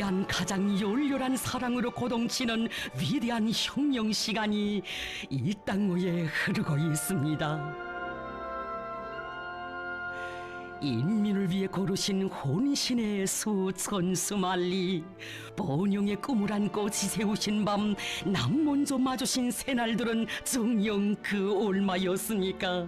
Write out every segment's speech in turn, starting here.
위대한 가장 열렬한 사랑으로 고동치는 위대한 혁명 시간이 이 땅 위에 흐르고 있습니다. 인민을 위해 고르신 혼신의 수천수만리, 번영의 꿈을 안고 지새우신 밤 남먼저 마주신 새날들은 정녕 그 얼마였습니까?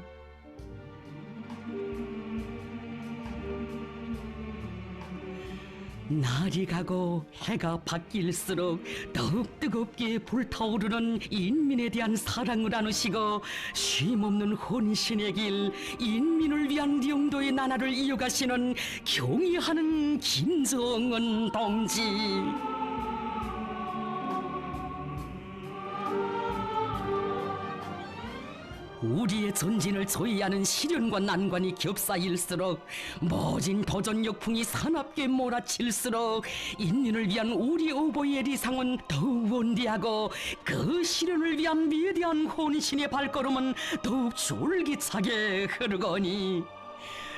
날이 가고 해가 바뀔수록 더욱 뜨겁게 불타오르는 인민에 대한 사랑을 나누시고 쉼없는 혼신의 길, 인민을 위한 영도의 나라를 이어가시는 경의하는 김정은 동지. 우리의 전진을 조이하는 시련과 난관이 겹사일수록 모진 도전 역풍이 사납게 몰아칠수록 인민을 위한 우리 오보의 리상은 더욱 원대하고 그 시련을 위한 위대한 혼신의 발걸음은 더욱 줄기차게 흐르거니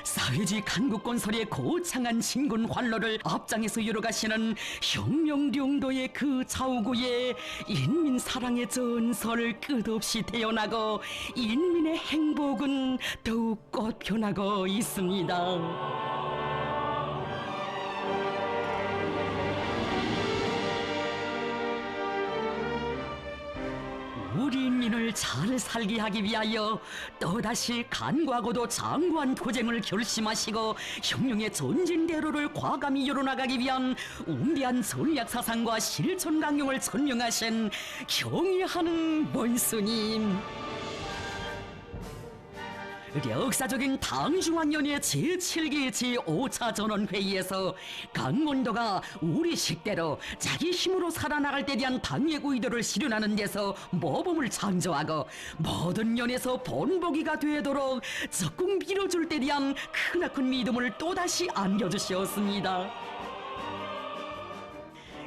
사회주의 강국 건설의 고창한 진군 활로를 앞장에서 이뤄가시는 혁명령도의 그 좌우구에 인민 사랑의 전설 끝없이 태어나고 인민의 행복은 더욱 꽃펴나고 있습니다. 우리 인민을 잘 살게 하기 위하여 또다시 간과하고도 장구한 도쟁을 결심하시고 혁명의 전진대로를 과감히 열어나가기 위한 웅대한 전략사상과 실천 강령을 천명하신 경의하는 원수님. 역사적인 당중앙위원회 제7기 제5차 전원회의에서 강원도가 우리 식대로 자기 힘으로 살아나갈 때 대한 당의 의도를 실현하는 데서 모범을 창조하고 모든 면에서 본보기가 되도록 적극 밀어줄 때 대한 크나큰 믿음을 또다시 안겨주셨습니다.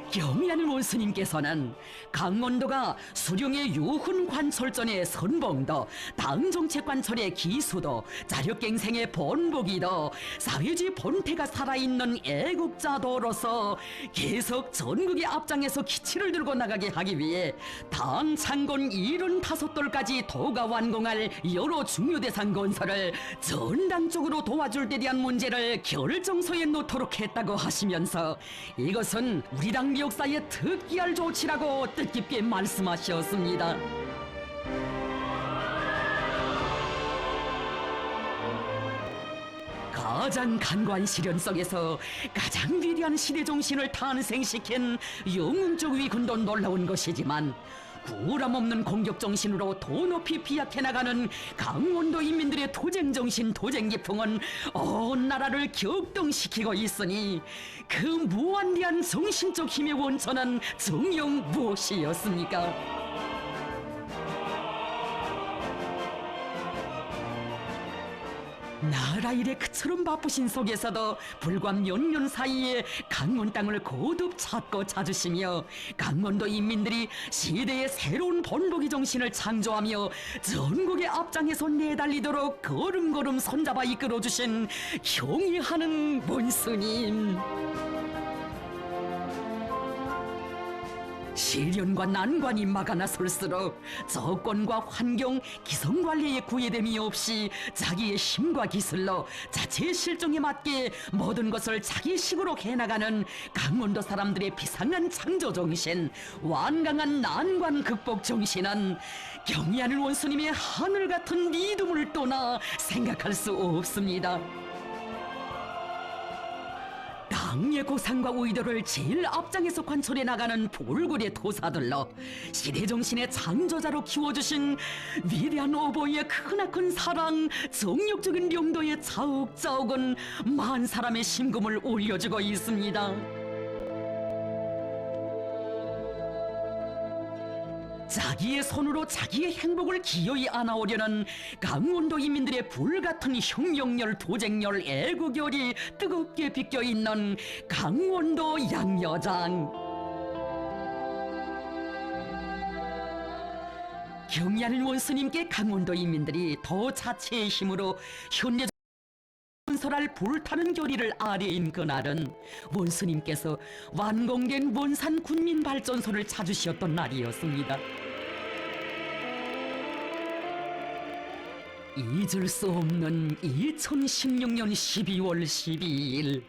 경의하는 원수님께서는 강원도가 수령의 유훈 관철전의 선봉도, 당정책 관철의 기수도, 자력갱생의 본보기도, 사회주의 본태가 살아있는 애국자도로서 계속 전국의 앞장에서 기치를 들고 나가게 하기 위해 당 창건 75돌까지 도가 완공할 여러 중요 대상 건설을 전당적으로 도와줄 때 대한 문제를 결정서에 놓도록 했다고 하시면서 이것은 우리 당 역사의 특기할 조치라고 뜻깊게 말씀하셨습니다. 가장 간과한 시련 속에서 가장 위대한 시대 정신을 탄생시킨 영웅적 위군도 놀라운 것이지만 구람없는 공격 정신으로 도 높이 비약해 나가는 강원도 인민들의 도쟁 정신, 도쟁 기풍은 온 나라를 격동시키고 있으니 그 무한대한 정신적 힘의 원천은 정녕 무엇이었습니까? 나라 일에 그처럼 바쁘신 속에서도 불과 몇 년 사이에 강원 땅을 거듭 찾고 찾으시며 강원도 인민들이 시대의 새로운 본보기 정신을 창조하며 전국의 앞장에서 내달리도록 걸음걸음 손잡아 이끌어주신 경의하는 원수님. 시련과 난관이 막아나설수록 조건과 환경, 기성관리에 구애됨이 없이 자기의 힘과 기술로 자체의 실정에 맞게 모든 것을 자기식으로 해나가는 강원도 사람들의 비상한 창조정신, 완강한 난관 극복 정신은 경의하는 원수님의 하늘같은 믿음을 떠나 생각할 수 없습니다. 당의 고상과 의도를 제일 앞장에서 관철해 나가는 볼굴의 도사들로 시대정신의 창조자로 키워주신 위대한 오보의 크나큰 사랑, 정력적인 용도의 자욱자욱은 만 사람의 심금을 올려주고 있습니다. 자기의 손으로 자기의 행복을 기어이 안아오려는 강원도 인민들의 불같은 혁명열, 도쟁열, 애국열이 뜨겁게 비껴있는 강원도 양여장. 경의하는 원수님께 강원도 인민들이 더 자체의 힘으로 현대 건설할 불타는 교리를 아뢰인 그날은 원스님께서 완공된 원산 군민발전소를 찾으셨던 날이었습니다. 잊을 수 없는 2016년 12월 12일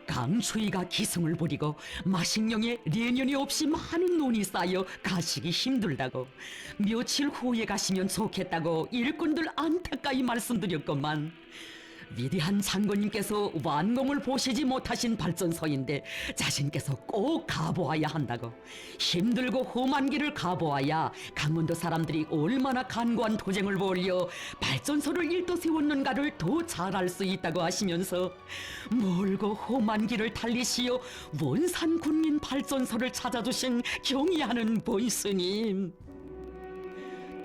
강추위가 기승을 부리고 마식령에 내년이 없이 많은 눈이 쌓여 가시기 힘들다고 며칠 후에 가시면 좋겠다고 일꾼들 안타까이 말씀드렸건만 위대한 장군님께서 완공을 보시지 못하신 발전소인데 자신께서 꼭 가보아야 한다고 힘들고 험한 길을 가보아야 강원도 사람들이 얼마나 간고한 도쟁을 벌여 발전소를 일도 세웠는가를 더 잘 알 수 있다고 하시면서 멀고 험한 길을 달리시어 원산 군민 발전소를 찾아주신 경의하는 본스님,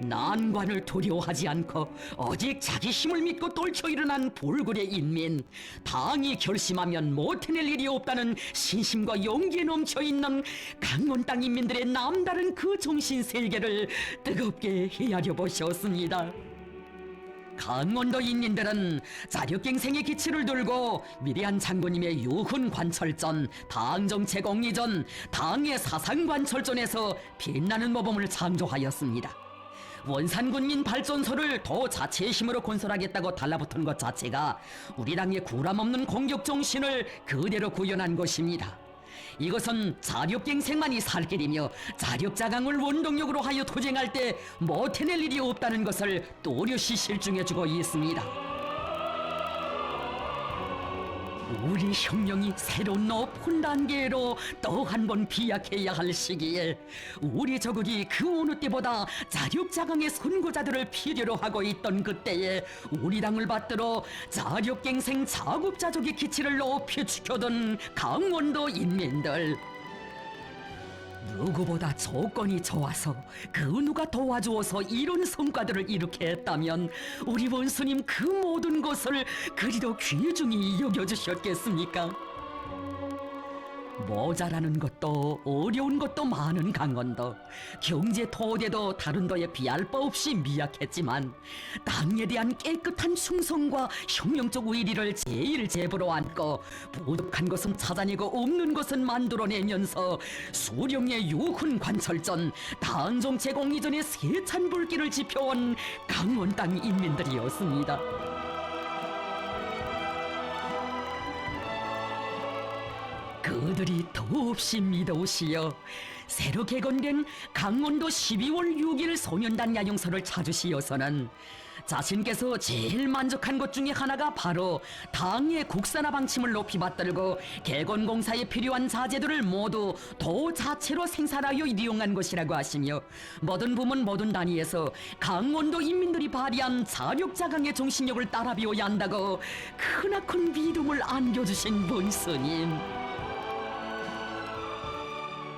난관을 두려워하지 않고 오직 자기 힘을 믿고 떨쳐 일어난 불굴의 인민, 당이 결심하면 못해낼 일이 없다는 신심과 용기에 넘쳐있는 강원 땅 인민들의 남다른 그 정신 세계를 뜨겁게 헤아려 보셨습니다. 강원도 인민들은 자력갱생의 기치를 들고 위대한 장군님의 유훈 관철전, 당정책 옹리전, 당의 사상 관철전에서 빛나는 모범을 창조하였습니다. 원산군민 발전소를 더 자체의 힘으로 건설하겠다고 달라붙은 것 자체가 우리 당의 구람없는 공격 정신을 그대로 구현한 것입니다. 이것은 자력갱생만이 살 길이며 자력자강을 원동력으로 하여 도쟁할 때 못해낼 일이 없다는 것을 또렷이 실증해주고 있습니다. 우리 혁명이 새로운 높은 단계로 또 한 번 비약해야 할 시기에 우리 저국이 그 어느 때보다 자력자강의 선구자들을 필요로 하고 있던 그때에 우리 당을 받들어 자력갱생 자급자족의 기치를 높이 지켜둔 강원도 인민들, 누구보다 조건이 좋아서 그 누가 도와주어서 이런 성과들을 이루게 했다면 우리 원수님 그 모든 것을 그리도 귀중히 여겨주셨겠습니까? 모자라는 것도 어려운 것도 많은 강원도, 경제 토대도 다른 도에 비할 바 없이 미약했지만 땅에 대한 깨끗한 충성과 혁명적 의리를 제일 제부로 안고 부족한 것은 찾아내고 없는 것은 만들어내면서 수령의 유훈 관철전, 당정책 옹리전의 세찬 불길을 지펴온 강원 땅 인민들이었습니다. 그들이 더없이 믿어오시어 새로 개건된 강원도 12월 6일 소년단 야영소를 찾으시어서는 자신께서 제일 만족한 것 중에 하나가 바로 당의 국산화 방침을 높이 받들고 개건 공사에 필요한 자재들을 모두 도 자체로 생산하여 이용한 것이라고 하시며 모든 부문 모든 단위에서 강원도 인민들이 발휘한 자력자강의 정신력을 따라 배워야 한다고 크나큰 믿음을 안겨주신 본스님,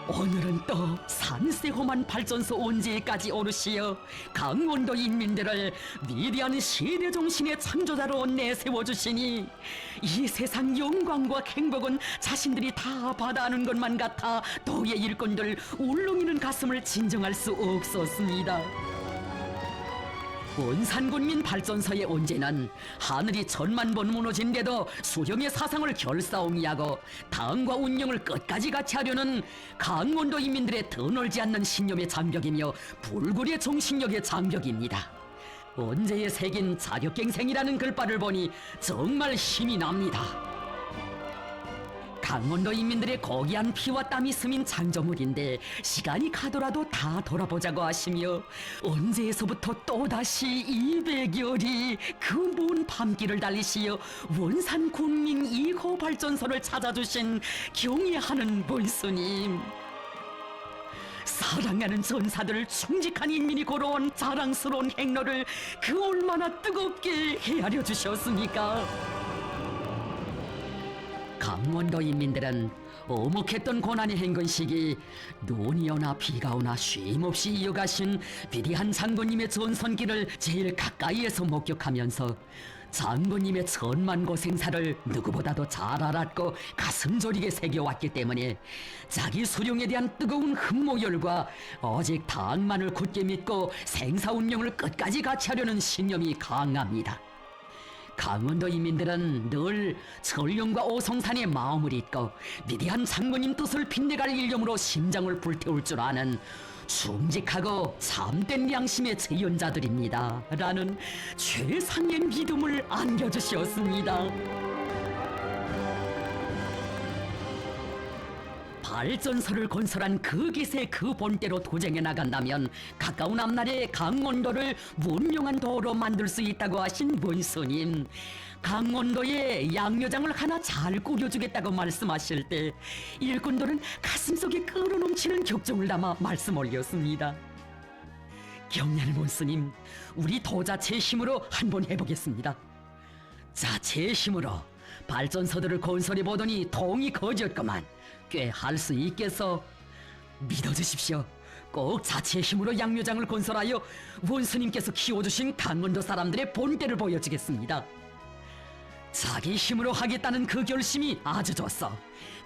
오늘은 또 산세호만 발전소 언제까지 오르시어 강원도 인민들을 위대한 시대정신의 창조자로 내세워주시니 이 세상 영광과 행복은 자신들이 다 받아하는 것만 같아 도의 일꾼들 울렁이는 가슴을 진정할 수 없었습니다. 원산군민 발전소의 온재는 하늘이 천만 번 무너진데도 수령의 사상을 결사옹이하고 당과 운영을 끝까지 같이 하려는 강원도 인민들의 드놀지 않는 신념의 장벽이며 불굴의 정신력의 장벽입니다. 온재에 새긴 자력갱생이라는 글발을 보니 정말 힘이 납니다. 강원도 인민들의 고귀한 피와 땀이 스민 장조물인데 시간이 가더라도 다 돌아보자고 하시며 언제에서부터 또다시 200여리 그 먼 밤길을 달리시어 원산 군민 2호 발전소를 찾아주신 경의하는 본스님, 사랑하는 전사들 충직한 인민이 걸어온 자랑스러운 행로를 그 얼마나 뜨겁게 헤아려 주셨습니까? 강원도 인민들은 오목했던 고난의 행군 시기 눈이 오나 비가 오나 쉼없이 이어가신 위대한 장군님의 전선길을 제일 가까이에서 목격하면서 장군님의 천만 고생사를 누구보다도 잘 알았고 가슴 저리게 새겨왔기 때문에 자기 수령에 대한 뜨거운 흠모열과 오직 당만을 굳게 믿고 생사운명을 끝까지 같이 하려는 신념이 강합니다. 강원도 인민들은 늘 천룡과 오성산의 마음을 잇고 위대한 장모님 뜻을 빛내갈 일념으로 심장을 불태울 줄 아는 충직하고 참된 양심의 재연자들입니다. 라는 최상의 믿음을 안겨주셨습니다. 발전소를 건설한 그 기세 그 본대로 도쟁해 나간다면 가까운 앞날에 강원도를 문명한 도로 만들 수 있다고 하신 원수님, 강원도에 양묘장을 하나 잘 꾸려주겠다고 말씀하실 때 일꾼들은 가슴속에 끓어넘치는 격정을 담아 말씀 올렸습니다. 경례하는 원수님, 우리 도자체의 힘으로 한번 해보겠습니다. 자, 제 힘으로 발전소들을 건설해 보더니 통이 거졌구만. 꽤 할 수 있겠어. 믿어주십시오. 꼭 자체의 힘으로 양묘장을 건설하여 원수님께서 키워주신 강원도 사람들의 본때를 보여주겠습니다. 자기 힘으로 하겠다는 그 결심이 아주 좋소.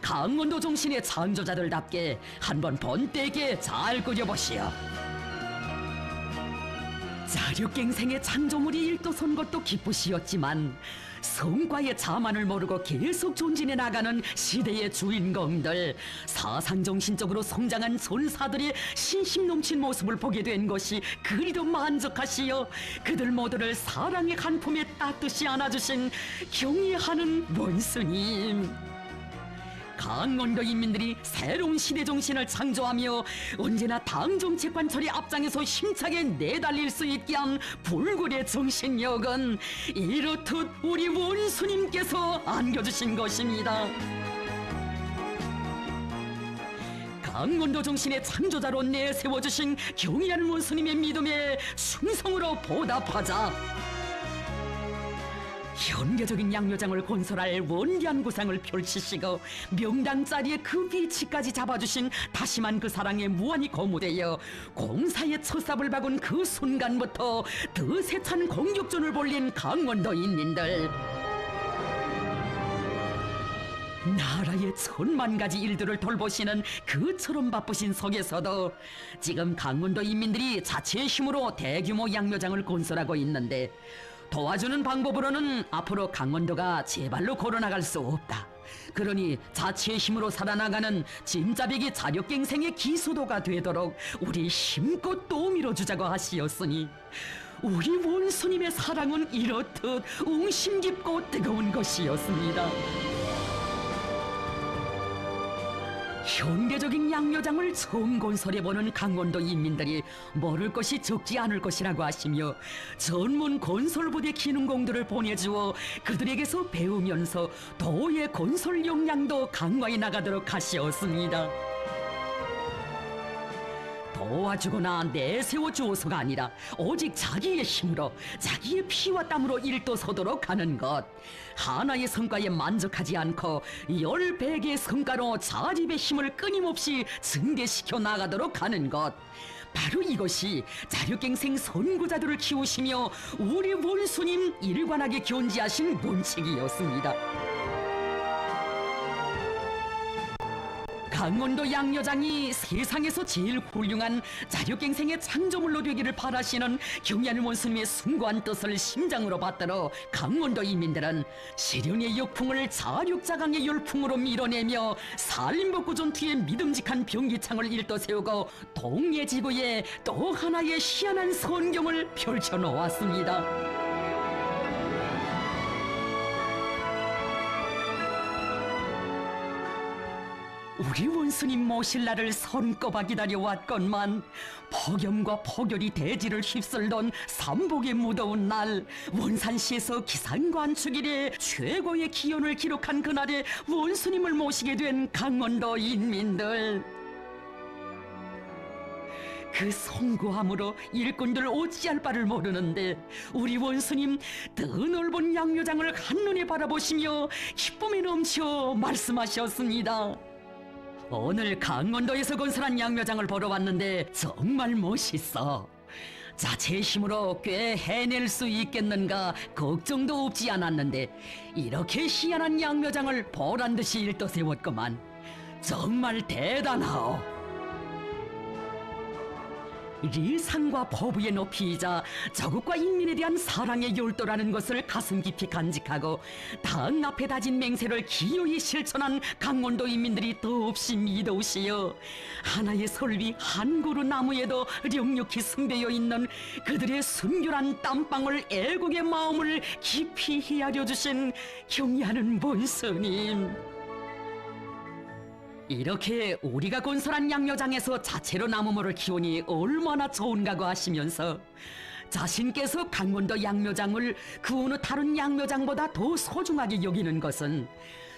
강원도 정신의 창조자들답게 한번 본때에게 잘 꾸려보시오. 자력갱생의 창조물이 일도선 것도 기쁘시었지만 성과의 자만을 모르고 계속 존진해 나가는 시대의 주인공들, 사상정신적으로 성장한 전사들의 신심 넘친 모습을 보게 된 것이 그리도 만족하시어 그들 모두를 사랑의 한 품에 따뜻이 안아주신 경의하는 원수님. 강원도 인민들이 새로운 시대 정신을 창조하며 언제나 당정책 관철의 앞장에서 힘차게 내달릴 수 있게 한 불굴의 정신력은 이렇듯 우리 원수님께서 안겨주신 것입니다. 강원도 정신의 창조자로 내세워주신 경의하는 원수님의 믿음에 충성으로 보답하자. 현대적인 양묘장을 건설할 원대한 구상을 펼치시고 명당 자리에 그 위치까지 잡아주신 다심한 그 사랑에 무한히 거무되어 공사의 첫삽을 박은 그 순간부터 더 세찬 공격전을 벌린 강원도 인민들. 나라의 천만 가지 일들을 돌보시는 그처럼 바쁘신 속에서도 지금 강원도 인민들이 자체의 힘으로 대규모 양묘장을 건설하고 있는데 도와주는 방법으로는 앞으로 강원도가 제발로 걸어나갈 수 없다. 그러니 자체의 힘으로 살아나가는 진짜배기 자력갱생의 기수도가 되도록 우리 힘껏 또 밀어주자고 하시었으니 우리 원수님의 사랑은 이렇듯 웅심 깊고 뜨거운 것이었습니다. 현대적인 양묘장을 처음 건설해보는 강원도 인민들이 모를 것이 적지 않을 것이라고 하시며 전문 건설부대 기능공들을 보내주어 그들에게서 배우면서 도의 건설 역량도 강화해 나가도록 하시었습니다. 도와주거나 내세워 주어서가 아니라 오직 자기의 힘으로 자기의 피와 땀으로 일도서도록 하는 것, 하나의 성과에 만족하지 않고 10배의 성과로 자립의 힘을 끊임없이 증대시켜 나가도록 하는 것, 바로 이것이 자력갱생 선구자들을 키우시며 우리 원수님 일관하게 견지하신 원칙이었습니다. 강원도 양묘장이 세상에서 제일 훌륭한 자력갱생의 창조물로 되기를 바라시는 경의하는 원수님의 숭고한 뜻을 심장으로 받들어 강원도 인민들은 시련의 역풍을 자력자강의 열풍으로 밀어내며 산림복구 전투의 믿음직한 병기창을 일떠세우고 동해지구에 또 하나의 희한한 선경을 펼쳐놓았습니다. 우리 원수님 모실 날을 손꼽아 기다려왔건만 폭염과 폭열이 대지를 휩쓸던 삼복의 무더운 날, 원산시에서 기상관축 이래 최고의 기온을 기록한 그날에 원수님을 모시게 된 강원도 인민들. 그 송구함으로 일꾼들 어찌할 바를 모르는데 우리 원수님 드넓은 양묘장을 한눈에 바라보시며 기쁨에 넘쳐 말씀하셨습니다. 오늘 강원도에서 건설한 양묘장을 보러 왔는데 정말 멋있어. 자체의 힘으로 꽤 해낼 수 있겠는가 걱정도 없지 않았는데 이렇게 희한한 양묘장을 보란듯이 일떠세웠구만. 정말 대단하오. 리상과 법의 높이이자 저국과 인민에 대한 사랑의 열도라는 것을 가슴 깊이 간직하고 당 앞에 다진 맹세를 기어이 실천한 강원도 인민들이 더없이 믿으시어 하나의 설비 한 그루 나무에도 령욕히 승되어 있는 그들의 순결한 땀방울 애국의 마음을 깊이 헤아려 주신 경의하는 본스님, 이렇게 우리가 건설한 양묘장에서 자체로 나무모를 키우니 얼마나 좋은가고 하시면서 자신께서 강원도 양묘장을 그 어느 다른 양묘장보다 더 소중하게 여기는 것은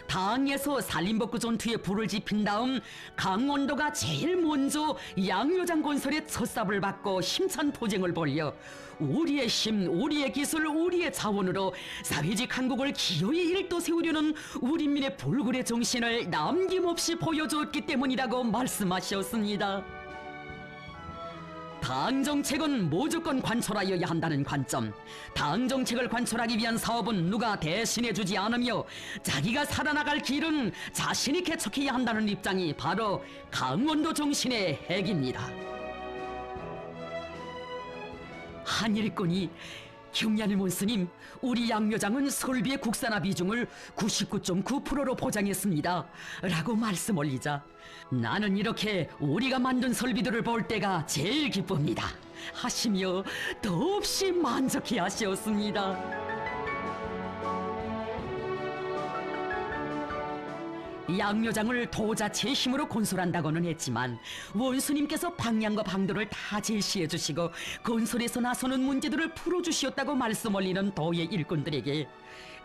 당에서 산림복구 전투에 불을 지핀 다음 강원도가 제일 먼저 양묘장 건설에 첫삽을 받고 힘찬 투쟁을 벌여 우리의 힘, 우리의 기술, 우리의 자원으로 사회직 한국을 기어이 일도 세우려는 우리민의 불굴의 정신을 남김없이 보여주었기 때문이라고 말씀하셨습니다. 당 정책은 무조건 관철하여야 한다는 관점, 당 정책을 관철하기 위한 사업은 누가 대신해주지 않으며 자기가 살아나갈 길은 자신이 개척해야 한다는 입장이 바로 강원도 정신의 핵입니다. 한 일꾼이 경리하는 원스님, 우리 양묘장은 설비의 국산화 비중을 99.9%로 보장했습니다 라고 말씀 올리자 나는 이렇게 우리가 만든 설비들을 볼 때가 제일 기쁩니다 하시며 더없이 만족해 하시었습니다. 양묘장을 도자체의 힘으로 건설한다고는 했지만 원수님께서 방향과 방도를 다 제시해 주시고 건설에서 나서는 문제들을 풀어주시었다고 말씀 올리는 도의 일꾼들에게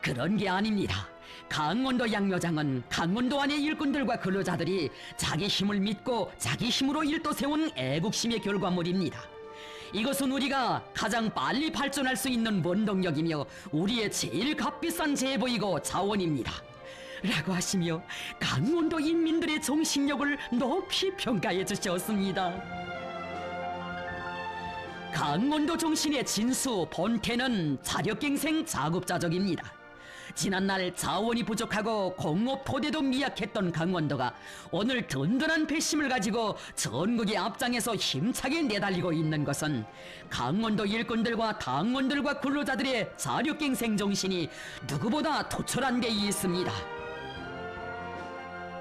그런 게 아닙니다. 강원도 양묘장은 강원도 안의 일꾼들과 근로자들이 자기 힘을 믿고 자기 힘으로 일도 세운 애국심의 결과물입니다. 이것은 우리가 가장 빨리 발전할 수 있는 원동력이며 우리의 제일 값비싼 제보이고 자원입니다 라고 하시며 강원도 인민들의 정신력을 높이 평가해 주셨습니다. 강원도 정신의 진수 본태는 자력갱생 자급자족입니다. 지난날 자원이 부족하고 공업 토대도 미약했던 강원도가 오늘 든든한 배심을 가지고 전국의 앞장에서 힘차게 내달리고 있는 것은 강원도 일꾼들과 당원들과 근로자들의 자력갱생 정신이 누구보다 투철한 데 있습니다.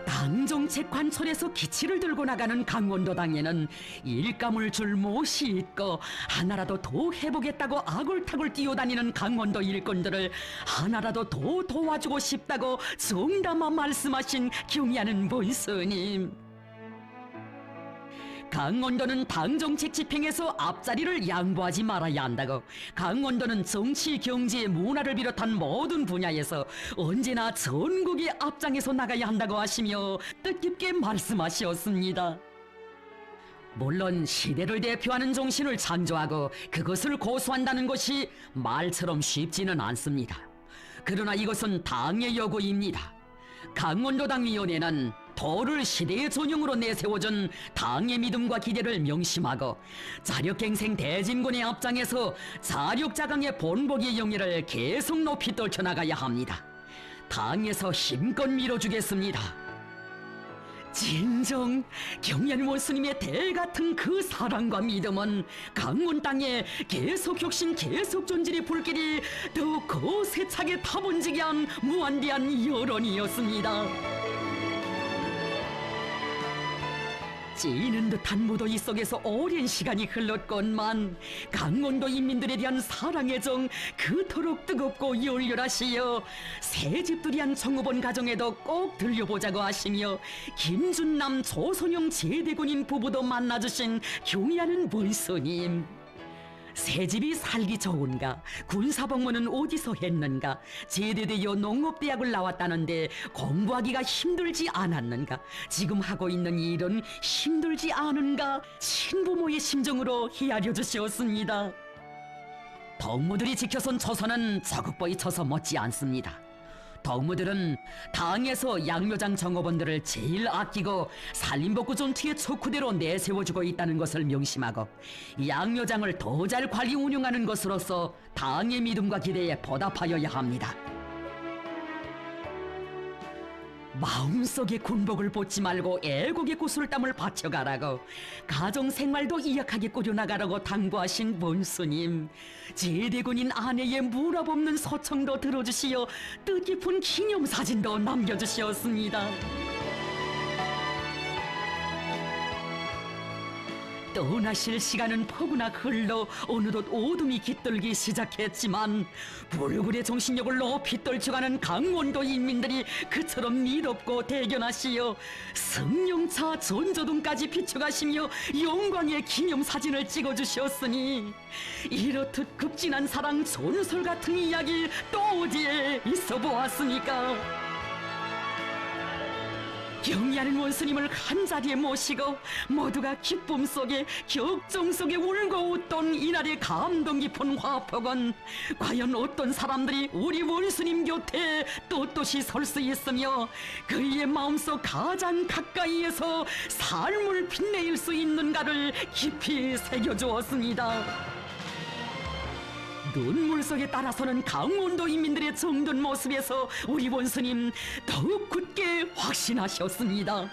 당정책 관철에서 기치를 들고 나가는 강원도당에는 일감을 줄 못이 있고 하나라도 더 해보겠다고 아굴타굴 뛰어다니는 강원도 일꾼들을 하나라도 더 도와주고 싶다고 정담아 말씀하신 경의하는 본스님, 강원도는 당정책 집행에서 앞자리를 양보하지 말아야 한다고 강원도는 정치, 경제, 문화를 비롯한 모든 분야에서 언제나 전국의 앞장에서 나가야 한다고 하시며 뜻깊게 말씀하셨습니다. 물론 시대를 대표하는 정신을 창조하고 그것을 고수한다는 것이 말처럼 쉽지는 않습니다. 그러나 이것은 당의 요구입니다. 강원도당위원회는 도를 시대의 전형으로 내세워준 당의 믿음과 기대를 명심하고 자력갱생 대진군의 앞장에서 자력자강의 본보기의 영예를 계속 높이 떨쳐나가야 합니다. 당에서 힘껏 밀어주겠습니다. 진정 경리하는 원수님의 대같은 그 사랑과 믿음은 강원 땅에 계속 혁신 계속 존진의 불길이 더욱 거세차게 타번지게 한 무한대한 여론이었습니다. 찌는 듯한 무더위 속에서 오랜 시간이 흘렀건만 강원도 인민들에 대한 사랑의 정 그토록 뜨겁고 열렬하시어 새집들이한 청후본 가정에도 꼭 들려보자고 하시며 김준남 조선영 제대군인 부부도 만나주신 경의하는 본스님, 새집이 살기 좋은가, 군사복무는 어디서 했는가, 제대되어 농업대학을 나왔다는데 공부하기가 힘들지 않았는가, 지금 하고 있는 일은 힘들지 않은가, 친부모의 심정으로 헤아려 주셨습니다. 덕무들이 지켜선 초선은 저국보이 쳐서 못지 않습니다. 덕무들은 당에서 양묘장 정업원들을 제일 아끼고 산림복구 전투의 척후대로 내세워주고 있다는 것을 명심하고 양묘장을 더 잘 관리 운영하는 것으로서 당의 믿음과 기대에 보답하여야 합니다. 마음속에 군복을 벗지 말고 애국의 구슬땀을 바쳐가라고, 가정생활도 이약하게 꾸려나가라고 당부하신 본스님, 제대군인 아내의 무랍 없는 소청도 들어주시어 뜻깊은 기념사진도 남겨주시었습니다. 떠나실 시간은 포구나 흘러 어느덧 어둠이 깃들기 시작했지만, 불굴의 정신력을 높이 떨쳐가는 강원도 인민들이 그처럼 미덥고 대견하시어 승용차 전조등까지 비춰가시며 영광의 기념사진을 찍어주셨으니, 이렇듯 극진한 사랑 전설 같은 이야기 또 어디에 있어 보았습니까? 경의하는 원수님을 한자리에 모시고 모두가 기쁨 속에 격정 속에 울고 웃던 이날의 감동 깊은 화폭은 과연 어떤 사람들이 우리 원수님 곁에 떳떳이 설 수 있으며 그의 마음속 가장 가까이에서 삶을 빛내일 수 있는가를 깊이 새겨주었습니다. 눈물 속에 따라서는 강원도 인민들의 정든 모습에서 우리 원수님 더욱 굳게 확신하셨습니다.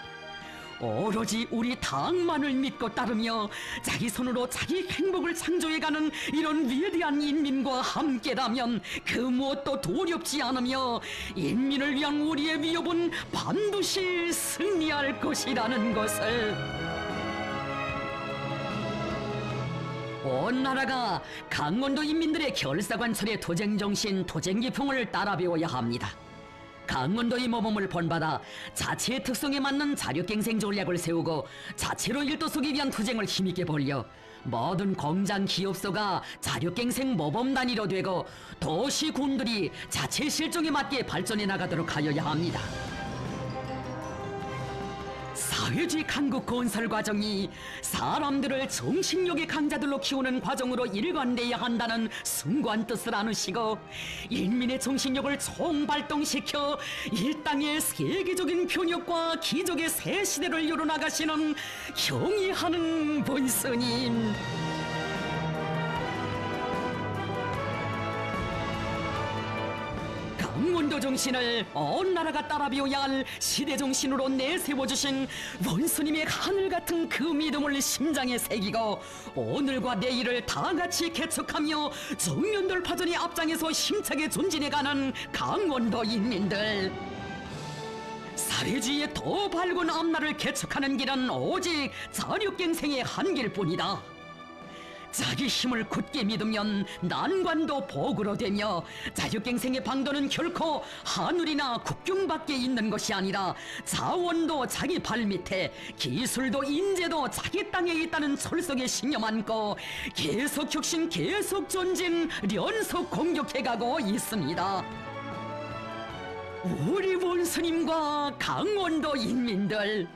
오로지 우리 당만을 믿고 따르며 자기 손으로 자기 행복을 창조해가는 이런 위대한 인민과 함께라면 그 무엇도 두렵지 않으며 인민을 위한 우리의 위협은 반드시 승리할 것이라는 것을. 온 나라가 강원도 인민들의 결사관철의 도쟁정신, 도쟁기풍을 따라 배워야 합니다. 강원도의 모범을 본받아 자치의 특성에 맞는 자력갱생 전략을 세우고 자체로 일도속에 위한 투쟁을 힘있게 벌여 모든 공장 기업소가 자력갱생 모범 단위로 되고 도시 군들이 자체 실정에 맞게 발전해 나가도록 하여야 합니다. 사회주의 강국 건설 과정이 사람들을 정신력의 강자들로 키우는 과정으로 일관돼야 한다는 숭고한 뜻을 안으시고 인민의 정신력을 총발동시켜 이 땅의 세계적인 변혁과 기적의 새 시대를 열어나가시는 경의하는 본스님, 강원도 정신을 온 나라가 따라 배워야 할 시대 정신으로 내세워주신 원수님의 하늘같은 그 믿음을 심장에 새기고 오늘과 내일을 다 같이 개척하며 정면돌파전의 앞장에서 힘차게 전진해가는 강원도 인민들, 사회주의의 더 밝은 앞날을 개척하는 길은 오직 자력갱생의 한 길뿐이다. 자기 힘을 굳게 믿으면 난관도 복으로 되며 자력갱생의 방도는 결코 하늘이나 국경밖에 있는 것이 아니라 자원도 자기 발밑에, 기술도 인재도 자기 땅에 있다는 철석에 신념 안고 계속 혁신, 계속 전진, 연속 공격해가고 있습니다. 우리 원수님과 강원도 인민들,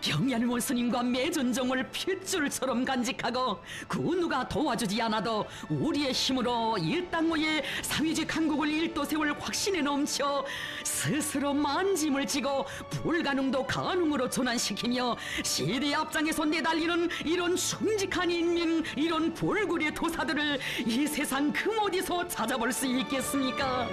경의하는 원수님과 매전정을 핏줄처럼 간직하고 그 누가 도와주지 않아도 우리의 힘으로 이 땅의 사회주의 강국을 일도 세울 확신에 넘쳐 스스로 만짐을 지고 불가능도 가능으로 전환시키며 시대의 앞장에서 내달리는 이런 충직한 인민, 이런 불굴의 도사들을 이 세상 그 어디서 찾아볼 수 있겠습니까?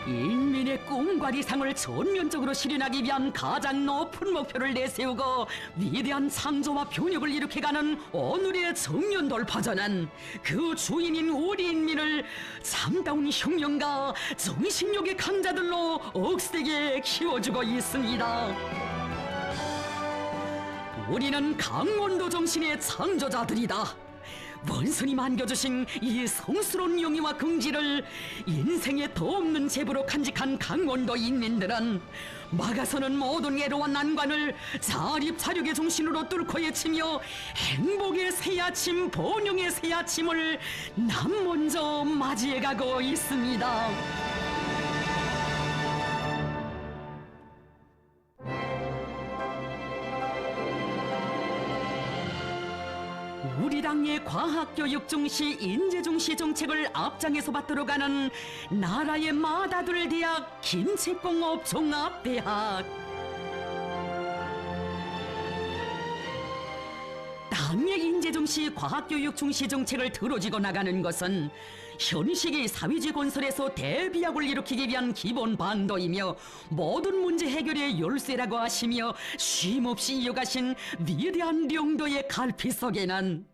인민의 꿈과理想을 전면적으로 실현하기 위한 가장 높은 목표를 내세우고 위대한 창조와 변혁을 일으켜가는 오늘의 정면돌파전은 그 주인인 우리 인민을 참다운 혁명가, 정신력의 강자들로 억세게 키워주고 있습니다. 우리는 강원도 정신의 창조자들이다. 원수님 안겨주신 이 성스러운 용의와 긍지를 인생에 더 없는 제부로 간직한 강원도 인민들은 막아서는 모든 애로와 난관을 자립자력의 정신으로 뚫고 헤치며 행복의 새아침, 번영의 새아침을 남 먼저 맞이해가고 있습니다. 우리 당의 과학교육 중시, 인재 중시 정책을 앞장에서 받들어가는 나라의 마다들 대학 김책공업 종합대학. 당의 인재 중시, 과학교육 중시 정책을 들어지고 나가는 것은 현식의 사회주의 건설에서 대비약을 일으키기 위한 기본 방도이며 모든 문제 해결의 열쇠라고 하시며 쉼없이 이어가신 위대한 용도의 갈피 속에는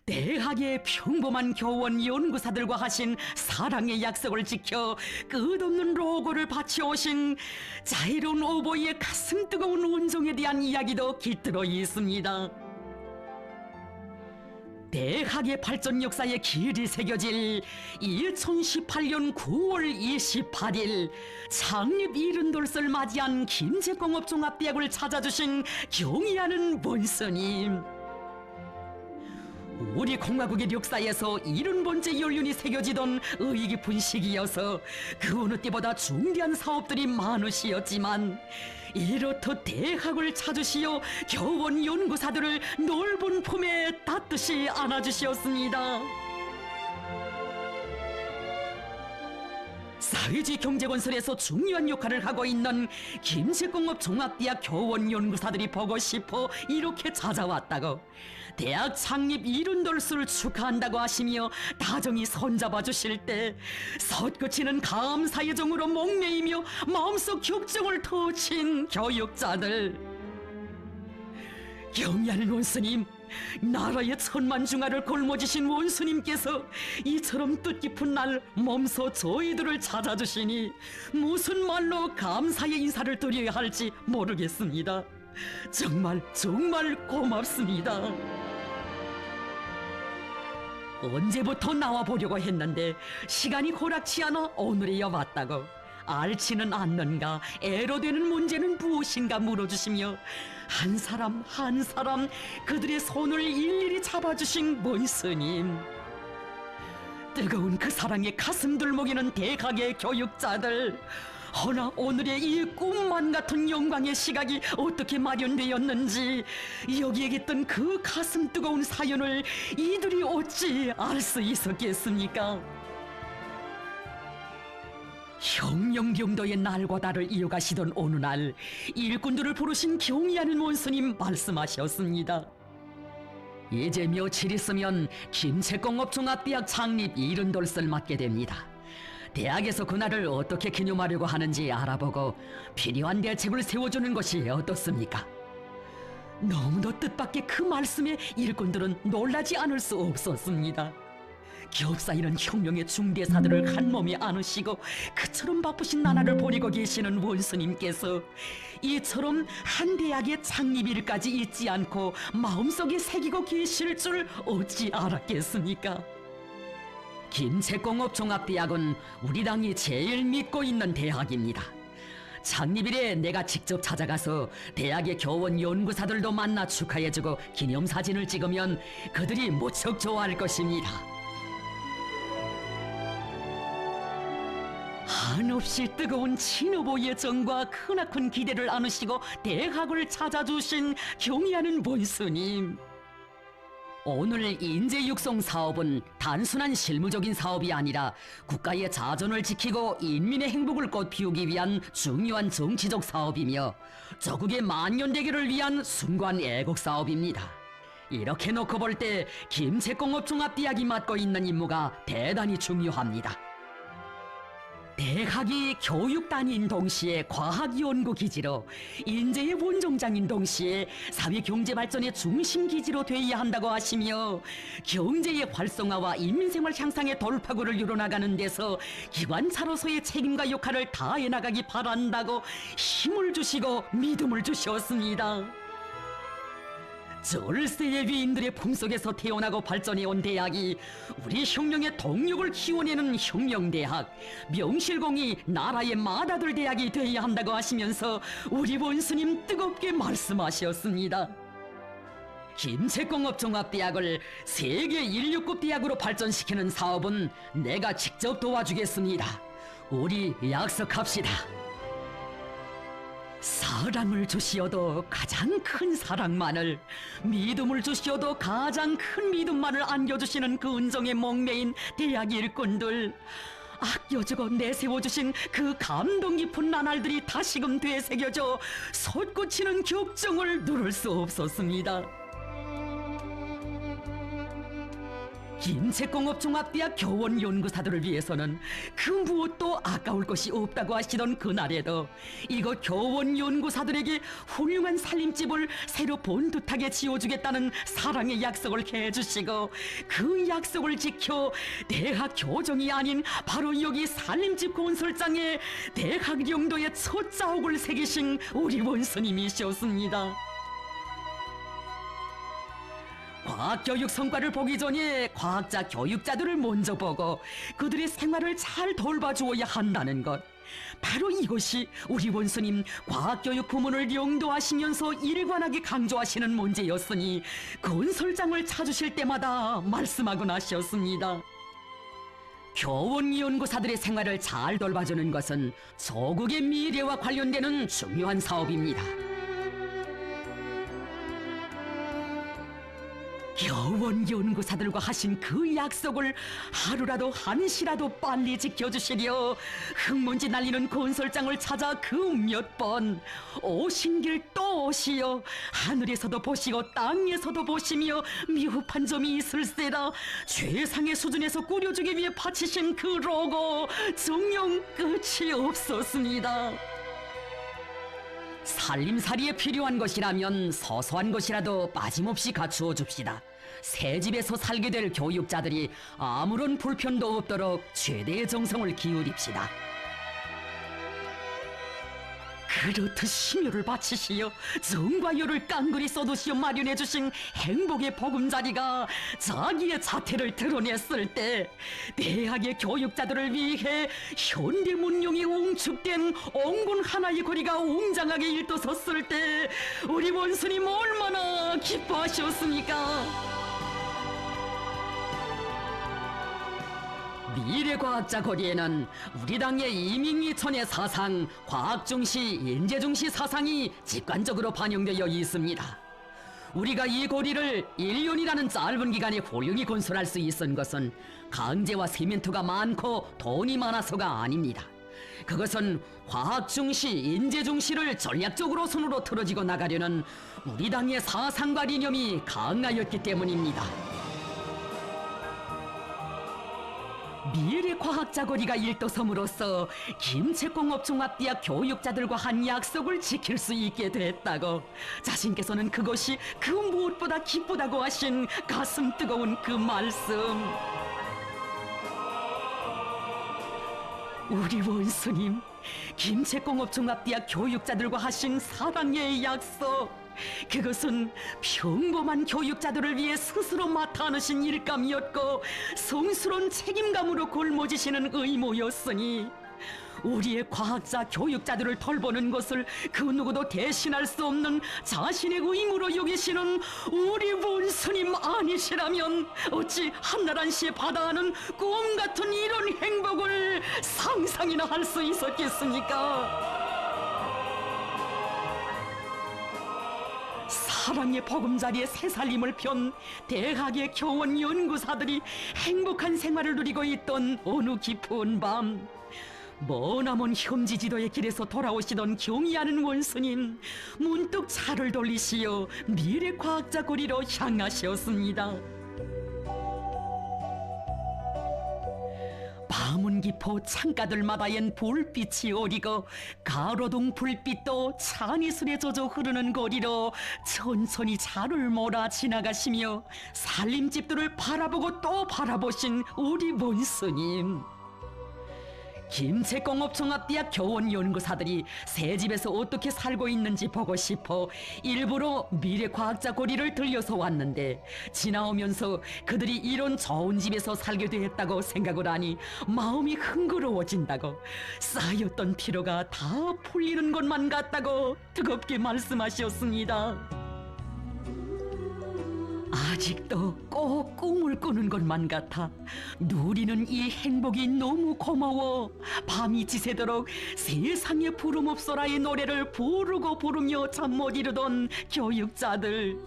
대학의 평범한 교원 연구사들과 하신 사랑의 약속을 지켜 끝없는 로고를 바쳐오신 자이론 오보이의 가슴 뜨거운 운동에 대한 이야기도 깃들어 있습니다. 대학의 발전 역사에 길이 새겨질 2018년 9월 28일 창립 70돌을 맞이한 김제공업종합대학을 찾아주신 경의하는 원스님. 우리 공화국의 역사에서 70번째 연륜이 새겨지던 의의 깊은 시기여서 그 어느 때보다 중대한 사업들이 많으시었지만 이렇듯 대학을 찾으시어 교원 연구사들을 넓은 품에 닫듯이 안아주시었습니다. 사회주의 경제건설에서 중요한 역할을 하고 있는 김제공업종합대학 교원 연구사들이 보고 싶어 이렇게 찾아왔다고, 대학 창립 70돌수를 축하한다고 하시며 다정히 손잡아 주실 때 솟구치는 감사의 정으로 목매이며 마음속 격정을 터친 교육자들. 경의하는 원스님, 나라의 천만중하를 걸머지신 원수님께서 이처럼 뜻깊은 날 몸소 저희들을 찾아주시니 무슨 말로 감사의 인사를 드려야 할지 모르겠습니다. 정말 고맙습니다. 언제부터 나와보려고 했는데 시간이 허락치 않아 오늘에야 왔다고, 앓지는 않는가, 애로되는 문제는 무엇인가 물어주시며 한 사람 한 사람 그들의 손을 일일이 잡아주신 원스님. 뜨거운 그 사랑에 가슴 들먹이는 대학의 교육자들, 허나 오늘의 이 꿈만 같은 영광의 시각이 어떻게 마련되었는지 여기에 있던 그 가슴 뜨거운 사연을 이들이 어찌 알 수 있었겠습니까? 혁명경도의 날과 달을 이어가시던 어느 날 일꾼들을 부르신 경의하는 원스님 말씀하셨습니다. 이제 며칠 있으면 김제공업종합대학 창립 70돌을 맞게 됩니다. 대학에서 그날을 어떻게 기념하려고 하는지 알아보고 필요한 대책을 세워주는 것이 어떻습니까? 너무도 뜻밖의 그 말씀에 일꾼들은 놀라지 않을 수 없었습니다. 겹사이는 혁명의 중대사들을 한 몸에 안으시고 그처럼 바쁘신 나라를 보내고 계시는 원스님께서 이처럼 한 대학의 창립일까지 잊지 않고 마음속에 새기고 계실 줄 어찌 알았겠습니까? 김제공업종합대학은 우리 당이 제일 믿고 있는 대학입니다. 창립일에 내가 직접 찾아가서 대학의 교원 연구사들도 만나 축하해주고 기념사진을 찍으면 그들이 무척 좋아할 것입니다. 한없이 뜨거운 친후보의 정과 크나큰 기대를 안으시고 대학을 찾아주신 경의하는 원스님. 오늘 인재육성 사업은 단순한 실무적인 사업이 아니라 국가의 자존을 지키고 인민의 행복을 꽃피우기 위한 중요한 정치적 사업이며 조국의 만년대계를 위한 순관 애국 사업입니다. 이렇게 놓고 볼 때 김제공업종합대학이 맡고 있는 임무가 대단히 중요합니다. 대학이 교육단인 동시에 과학연구기지로 인재의 원종장인 동시에 사회경제발전의 중심기지로 되어야 한다고 하시며 경제의 활성화와 인민생활 향상의 돌파구를 이뤄나가는 데서 기관차로서의 책임과 역할을 다해 나가기 바란다고 힘을 주시고 믿음을 주셨습니다. 절세의 위인들의 품속에서 태어나고 발전해온 대학이 우리 혁명의 동력을 키워내는 혁명대학, 명실공히 나라의 맏아들 대학이 되어야 한다고 하시면서 우리 원스님 뜨겁게 말씀하셨습니다. 김제공업종합대학을 세계 인류급 대학으로 발전시키는 사업은 내가 직접 도와주겠습니다. 우리 약속합시다. 사랑을 주시어도 가장 큰 사랑만을, 믿음을 주시어도 가장 큰 믿음만을 안겨주시는 그 은정에 목매인 대학 일꾼들, 아껴주고 내세워주신 그 감동 깊은 나날들이 다시금 되새겨져 솟구치는 격정을 누를 수 없었습니다. 김책공업종합대학 교원연구사들을 위해서는 그 무엇도 아까울 것이 없다고 하시던 그날에도 이곳 교원연구사들에게 훌륭한 살림집을 새로 본듯하게 지어주겠다는 사랑의 약속을 해주시고 그 약속을 지켜 대학 교정이 아닌 바로 여기 살림집 건설장에 대학 용도의 첫 자옥을 새기신 우리 원스님이셨습니다. 과학교육 성과를 보기 전에 과학자 교육자들을 먼저 보고 그들의 생활을 잘 돌봐주어야 한다는 것. 바로 이것이 우리 원스님 과학교육 부문을 영도하시면서 일관하게 강조하시는 문제였으니 건설장을 찾으실 때마다 말씀하곤 하셨습니다. 교원연구사들의 생활을 잘 돌봐주는 것은 조국의 미래와 관련되는 중요한 사업입니다. 교원연구사들과 하신 그 약속을 하루라도 한시라도 빨리 지켜주시려 흙먼지 날리는 건설장을 찾아 그 몇 번 오신 길 또 오시어 하늘에서도 보시고 땅에서도 보시며 미흡한 점이 있을세라 최상의 수준에서 꾸려주기 위해 바치신 그 로고 정녕 끝이 없었습니다. 살림살이에 필요한 것이라면 소소한 것이라도 빠짐없이 갖추어 줍시다. 새 집에서 살게 될 교육자들이 아무런 불편도 없도록 최대의 정성을 기울입시다. 그렇듯 심혈을 바치시어 정과 요를 깡그리 쏟으시어 마련해 주신 행복의 보금자리가 자기의 자태를 드러냈을 때 대학의 교육자들을 위해 현대 문명이 웅축된 옹군 하나의 거리가 웅장하게 일떠섰을 때 우리 원스님 얼마나 기뻐하셨습니까? 미래과학자 거리에는 우리 당의 이민희천의 사상, 과학중시, 인재중시 사상이 직관적으로 반영되어 있습니다. 우리가 이 고리를 1년이라는 짧은 기간에 훌륭히 건설할 수 있은 것은 강제와 세멘트가 많고 돈이 많아서가 아닙니다. 그것은 과학중시, 인재중시를 전략적으로 손으로 틀어지고 나가려는 우리 당의 사상과 이념이 강하였기 때문입니다. 미래과학자 거리가 일떠섬으로써 김책공업종합대학 교육자들과 한 약속을 지킬 수 있게 됐다고 자신께서는 그것이 그 무엇보다 기쁘다고 하신 가슴 뜨거운 그 말씀. 우리 원스님 김책공업종합대학 교육자들과 하신 사랑의 약속, 그것은 평범한 교육자들을 위해 스스로 맡아 하신 일감이었고 성스러운 책임감으로 골머지시는 의무였으니 우리의 과학자 교육자들을 돌보는 것을 그 누구도 대신할 수 없는 자신의 의무로 여기시는 우리 원스님 아니시라면 어찌 한나란 씨의 바다하는 꿈 같은 이런 행복을 상상이나 할 수 있었겠습니까? 사랑의 보금자리에 새살림을 편 대학의 교원 연구사들이 행복한 생활을 누리고 있던 어느 깊은 밤, 머나먼 혐지지도의 길에서 돌아오시던 경의하는 원스님 문득 차를 돌리시어 미래과학자 거리로 향하셨습니다. 밤은 깊어 창가들마다엔 불빛이 오리고 가로등 불빛도 찬이슬에 젖어 흐르는 거리로 천천히 차를 몰아 지나가시며 살림집들을 바라보고 또 바라보신 우리 원스님. 김책공업종합대학 교원연구사들이 새 집에서 어떻게 살고 있는지 보고 싶어 일부러 미래과학자 고리를 들려서 왔는데 지나오면서 그들이 이런 좋은 집에서 살게 되었다고 생각을 하니 마음이 흥그러워진다고, 쌓였던 피로가 다 풀리는 것만 같다고 뜨겁게 말씀하셨습니다. 아직도 꼭 꿈을 꾸는 것만 같아 누리는 이 행복이 너무 고마워 밤이 지새도록 세상에 부름 없어라의 노래를 부르고 부르며 잠 못 이루던 교육자들,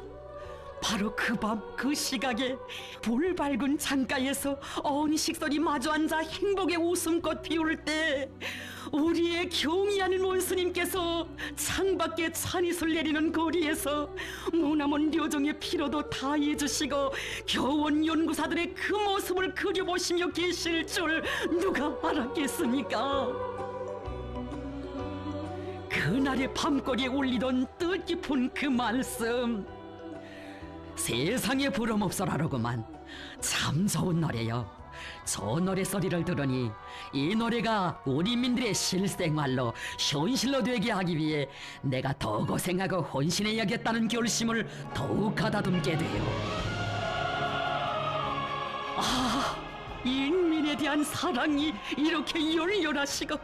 바로 그 밤 그 시각에 불 밝은 창가에서 어니 식솔이 마주 앉아 행복의 웃음꽃 피울 때 우리의 경의하는 원수님께서 창밖에 찬이슬 내리는 거리에서 무남은 료정의 피로도 다 잊으시고 겨원 연구사들의 그 모습을 그려보시며 계실 줄 누가 알았겠습니까? 그날의 밤거리에 울리던 뜻깊은 그 말씀, 세상에 부름없어라로구만. 참 좋은 노래요. 저 노래 소리를 들으니 이 노래가 우리 민들의 실생활로 현실로 되게 하기 위해 내가 더 고생하고 헌신해야겠다는 결심을 더욱 가다듬게 돼요. 인민에 대한 사랑이 이렇게 열렬하시고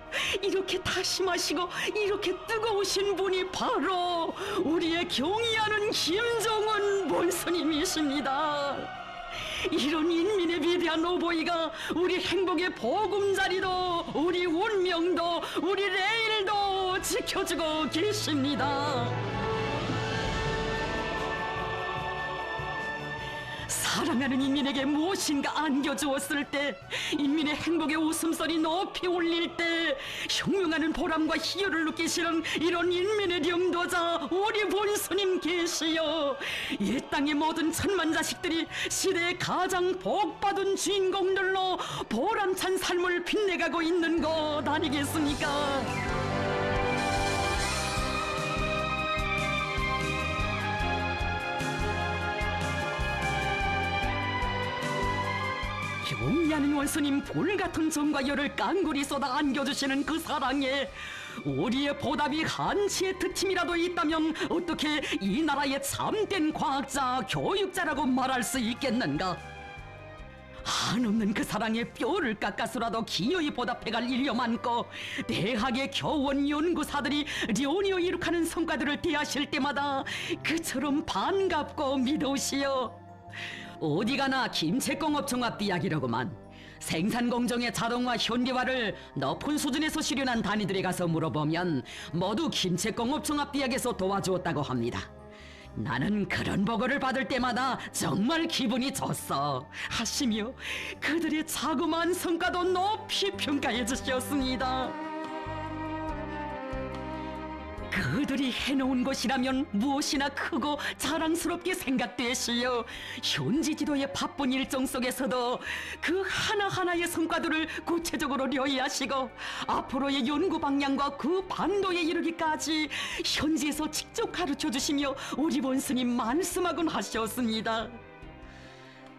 이렇게 다심하시고 이렇게 뜨거우신 분이 바로 우리의 경의하는 김정은 원수님이십니다. 이런 인민의 위대한 오보이가 우리 행복의 보금자리도 우리 운명도 우리 내일도 지켜주고 계십니다. 사랑하는 인민에게 무엇인가 안겨주었을 때, 인민의 행복의 웃음소리 높이 울릴 때 혁명하는 보람과 희열을 느끼시는 이런 인민의 영도자 우리 본스님 계시여, 이 땅의 모든 천만 자식들이 시대의 가장 복받은 주인공들로 보람찬 삶을 빛내가고 있는 것 아니겠습니까? 경의하는 원수님 볼같은 정과 열을 깡그리 쏟아 안겨주시는 그 사랑에 우리의 보답이 한치의 득팀이라도 있다면 어떻게 이 나라의 참된 과학자, 교육자라고 말할 수 있겠는가? 한없는 그 사랑에 뼈를 깎아서라도 기어이 보답해갈 일려 많고, 대학의 교원 연구사들이 려니어 이룩하는 성과들을 대하실 때마다 그처럼 반갑고 믿으시오. 어디가나 김책공업 종합대학이라고만. 생산공정의 자동화 현대화를 높은 수준에서 실현한 단위들에 가서 물어보면 모두 김책공업 종합대학에서 도와주었다고 합니다. 나는 그런 보고를 받을 때마다 정말 기분이 좋소 하시며 그들의 자그마한 성과도 높이 평가해 주셨습니다. 그들이 해놓은 것이라면 무엇이나 크고 자랑스럽게 생각되시어 현지 지도의 바쁜 일정 속에서도 그 하나하나의 성과들을 구체적으로 려해하시고 앞으로의 연구 방향과 그 반도에 이르기까지 현지에서 직접 가르쳐주시며 우리 본스님 말씀하곤 하셨습니다.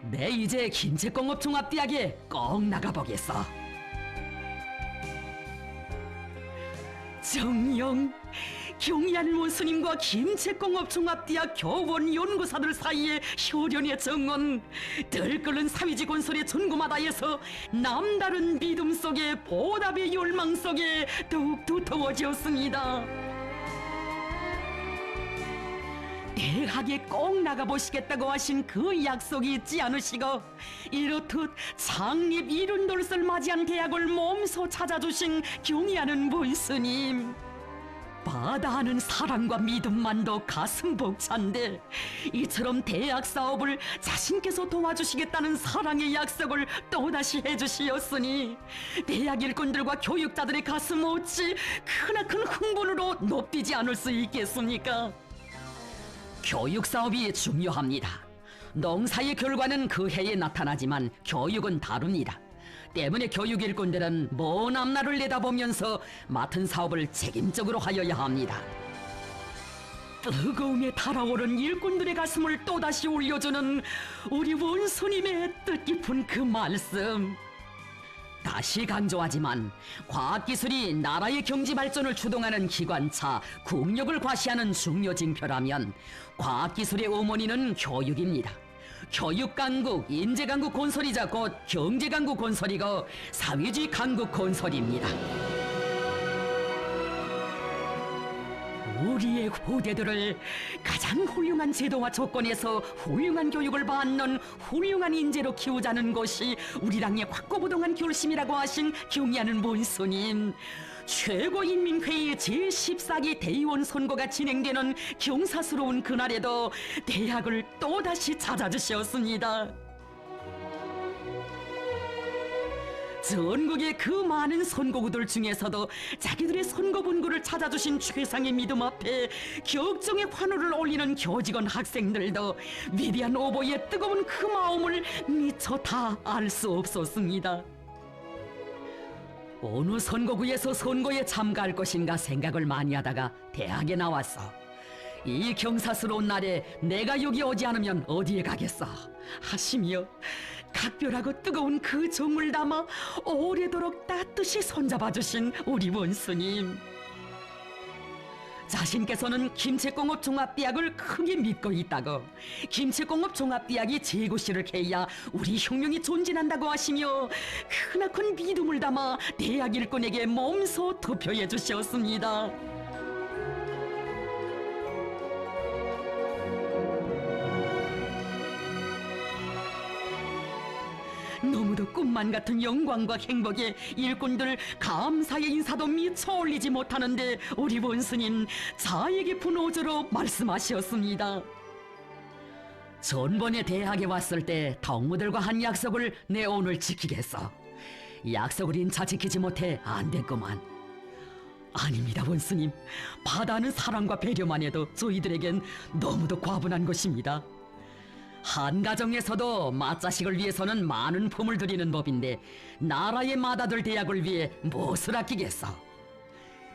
내 이제 김책공업종합대학에 꼭 나가보겠어. 정녕, 경의하는 원수님과 김책공업종합대학 교원 연구사들 사이의 효련의 정원, 들끓는 사회지 건설의 전구마다에서 남다른 믿음 속에 보답의 열망 속에 더욱 두터워졌습니다. 대학에 꼭 나가보시겠다고 하신 그 약속이 있지 않으시고, 이렇듯 창립 70돌을 맞이한 대학을 몸소 찾아주신 경의하는 원수님, 바다하는 사랑과 믿음만도 가슴 벅찬데 이처럼 대학 사업을 자신께서 도와주시겠다는 사랑의 약속을 또다시 해주시었으니 대학 일꾼들과 교육자들의 가슴 어찌 크나큰 흥분으로 높이지 않을 수 있겠습니까? 교육 사업이 중요합니다. 농사의 결과는 그 해에 나타나지만 교육은 다릅니다. 때문에 교육 일꾼들은 먼 앞날을 내다보면서 맡은 사업을 책임적으로 하여야 합니다. 뜨거움에 달아오른 일꾼들의 가슴을 또다시 올려주는 우리 원수님의 뜻깊은 그 말씀. 다시 강조하지만 과학기술이 나라의 경제 발전을 주동하는 기관차, 국력을 과시하는 중요 징표라면 과학기술의 어머니는 교육입니다. 교육강국, 인재강국 건설이자 곧 경제강국 건설이고 사회주의 강국 건설입니다. 우리의 후대들을 가장 훌륭한 제도와 조건에서 훌륭한 교육을 받는 훌륭한 인재로 키우자는 것이 우리 당의 확고부동한 결심이라고 하신 경의하는 본스님, 최고인민회의 제14기 대의원 선거가 진행되는 경사스러운 그날에도 대학을 또다시 찾아주셨습니다. 전국의 그 많은 선거구들 중에서도 자기들의 선거 본구를 찾아주신 최상의 믿음 앞에 격정의 환호를 올리는 교직원 학생들도 위대한 오보의 뜨거운 그 마음을 미처 다 알 수 없었습니다. 어느 선거구에서 선거에 참가할 것인가 생각을 많이 하다가 대학에 나왔어. 이 경사스러운 날에 내가 여기 오지 않으면 어디에 가겠어 하시며 각별하고 뜨거운 그 정을 담아 오래도록 따뜻이 손잡아주신 우리 원수님. 자신께서는 김책공업 종합대학을 크게 믿고 있다고, 김책공업 종합대학이 재고시를 해야 우리 혁명이 존진한다고 하시며 크나큰 믿음을 담아 대학 일꾼에게 몸소 투표해 주셨습니다. 너무도 꿈만 같은 영광과 행복에 일꾼들 감사의 인사도 미처 올리지 못하는데 우리 원수님 자애 깊은 어조로 말씀하셨습니다. 전번에 대학에 왔을 때 덕무들과 한 약속을 내 오늘 지키겠어. 약속을 인차 지키지 못해 안 됐구만. 아닙니다 원수님, 바다는 사랑과 배려만 해도 저희들에겐 너무도 과분한 것입니다. 한 가정에서도 맏자식을 위해서는 많은 품을 들이는 법인데 나라의 맏아들 대학을 위해 무엇을 아끼겠어.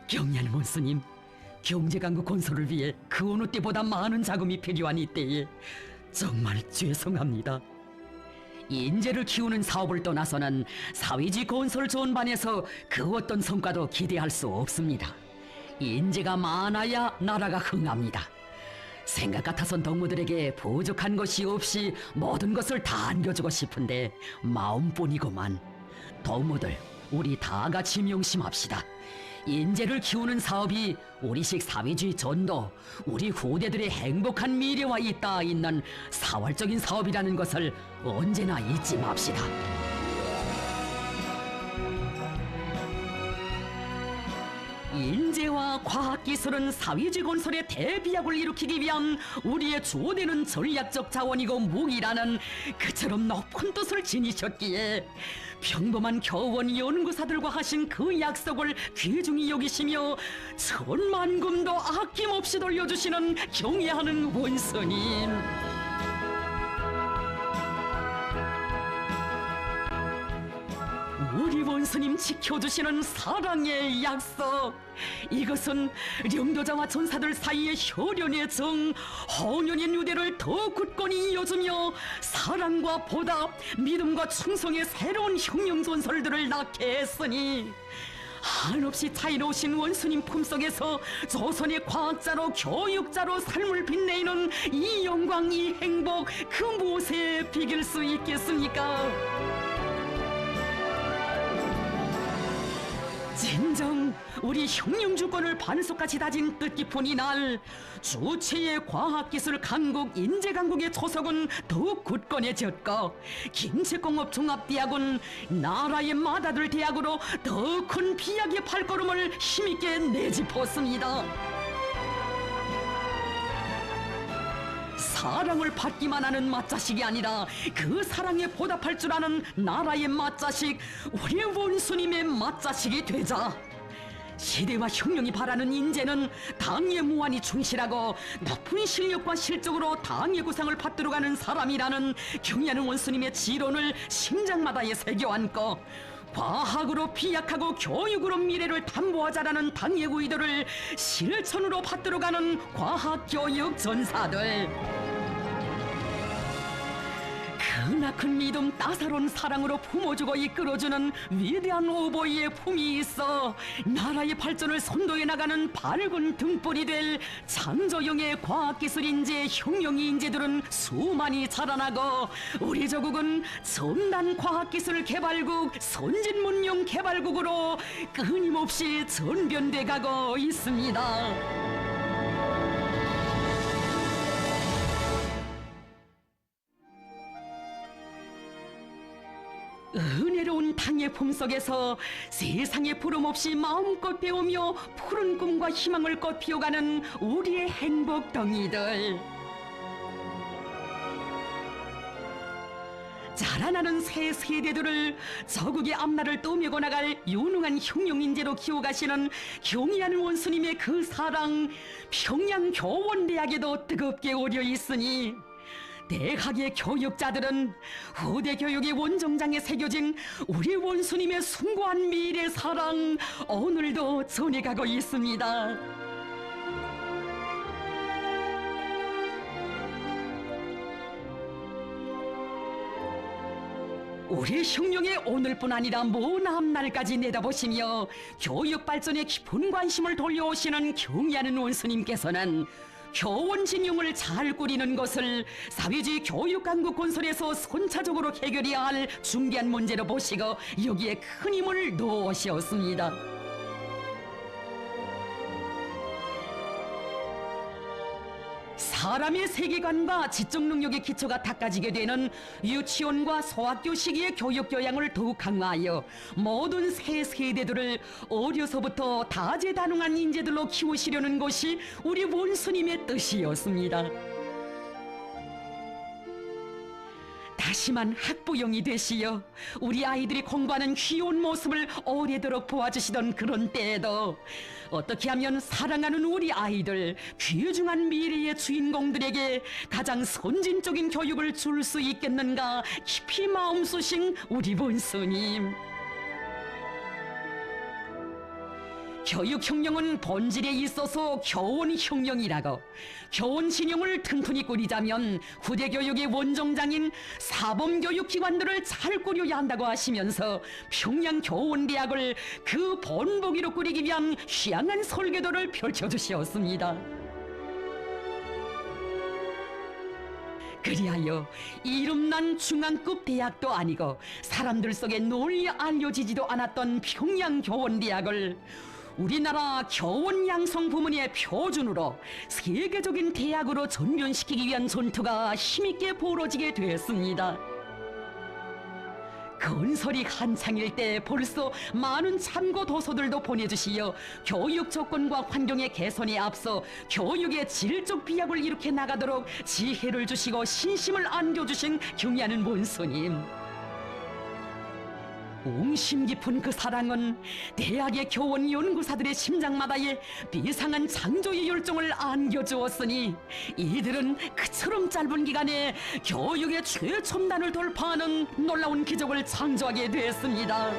경리하는 원수님, 경제강국 건설을 위해 그 어느 때보다 많은 자금이 필요한 이때에 정말 죄송합니다. 인재를 키우는 사업을 떠나서는 사회주의 건설 전반에서 그 어떤 성과도 기대할 수 없습니다. 인재가 많아야 나라가 흥합니다. 생각 같아선 덕무들에게 부족한 것이 없이 모든 것을 다 안겨주고 싶은데 마음뿐이고만. 덕무들, 우리 다 같이 명심합시다. 인재를 키우는 사업이 우리식 사회주의 전도, 우리 후대들의 행복한 미래와 잇닿아 있는 사활적인 사업이라는 것을 언제나 잊지 맙시다. 인재와 과학기술은 사회주의 건설의 대비약을 일으키기 위한 우리의 주어되는 전략적 자원이고 무기라는 그처럼 높은 뜻을 지니셨기에 평범한 교원 연구사들과 하신 그 약속을 귀중히 여기시며 천만금도 아낌없이 돌려주시는 경애하는 원수님. 우리 원수님 지켜주시는 사랑의 약속, 이것은 령도자와 전사들 사이의 혈연의 정, 혼연의 유대를 더 굳건히 이어주며 사랑과 보답, 믿음과 충성의 새로운 혁명 전설들을 낳게 했으니 한없이 자유로우신 원수님 품속에서 조선의 과학자로 교육자로 삶을 빛내는 이 영광, 이 행복, 그 무엇에 비길 수 있겠습니까? 진정 우리 혁명 주권을 반석같이 다진 뜻깊은 이날, 주체의 과학기술 강국, 인재강국의 초석은 더욱 굳건해졌고 김책공업 종합대학은 나라의 맏아들 대학으로 더 큰 비약의 발걸음을 힘있게 내짚었습니다. 사랑을 받기만 하는 맏자식이 아니라 그 사랑에 보답할 줄 아는 나라의 맏자식, 우리 원수님의 맏자식이 되자. 시대와 혁명이 바라는 인재는 당의 무한히 충실하고 높은 실력과 실적으로 당의 구상을 받들어가는 사람이라는 경애하는 원수님의 지론을 심장마다에 새겨안고 과학으로 비약하고 교육으로 미래를 담보하자라는 당의 의도를 실천으로 받들어가는 과학교육 전사들. 크나큰 믿음, 따사로운 사랑으로 품어주고 이끌어주는 위대한 오보이의 품이 있어 나라의 발전을 선도해 나가는 밝은 등불이 될 창조영의 과학기술 인재, 혁명 인재들은 수많이 자라나고 우리 조국은 첨단 과학기술 개발국, 선진문명 개발국으로 끊임없이 전변돼 가고 있습니다. 은혜로운 당의 품속에서 세상의 부름 없이 마음껏 배우며 푸른 꿈과 희망을 꽃피워가는 우리의 행복덩이들. 자라나는 새 세대들을 저국의 앞날을 떠밀고 나갈 유능한 흉룡인재로 키워가시는 경의하는 원수님의 그 사랑, 평양교원대학에도 뜨겁게 오려 있으니 대학의 교육자들은 후대 교육의 원정장에 새겨진 우리 원수님의 숭고한 미래 사랑 오늘도 전해가고 있습니다. 우리 흉룡의 오늘뿐 아니라 먼 앞날까지 내다보시며 교육 발전에 깊은 관심을 돌려오시는 경의하는 원수님께서는 교원 진용을 잘 꾸리는 것을 사회주의 교육 강국 건설에서 선차적으로 해결해야 할 중대한 문제로 보시고 여기에 큰 힘을 놓으셨습니다. 사람의 세계관과 지적 능력의 기초가 닦아지게 되는 유치원과 소학교 시기의 교육 교양을 더욱 강화하여 모든 새 세대들을 어려서부터 다재다능한 인재들로 키우시려는 것이 우리 원수님의 뜻이었습니다. 다시만 학부형이 되시어 우리 아이들이 공부하는 귀여운 모습을 오래도록 보아주시던 그런 때에도 어떻게 하면 사랑하는 우리 아이들, 귀중한 미래의 주인공들에게 가장 선진적인 교육을 줄 수 있겠는가 깊이 마음 쏘신 우리 원수님. 교육혁명은 본질에 있어서 교원혁명이라고, 교원신용을 튼튼히 꾸리자면 후대 교육의 원정장인 사범교육기관들을 잘 꾸려야 한다고 하시면서 평양교원대학을 그 본보기로 꾸리기 위한 희한한 설계도를 펼쳐주셨습니다. 그리하여 이름난 중앙급 대학도 아니고 사람들 속에 널리 알려지지도 않았던 평양교원대학을 우리나라 교원 양성 부문의 표준으로 세계적인 대학으로 전변시키기 위한 전투가 힘있게 벌어지게 되었습니다. 건설이 한창일 때 벌써 많은 참고 도서들도 보내주시어 교육 조건과 환경의 개선에 앞서 교육의 질적 비약을 일으켜 나가도록 지혜를 주시고 신심을 안겨주신 경의하는 원수님. 옹심 깊은 그 사랑은 대학의 교원 연구사들의 심장마다에 비상한 창조의 열정을 안겨주었으니 이들은 그처럼 짧은 기간에 교육의 최첨단을 돌파하는 놀라운 기적을 창조하게 됐습니다.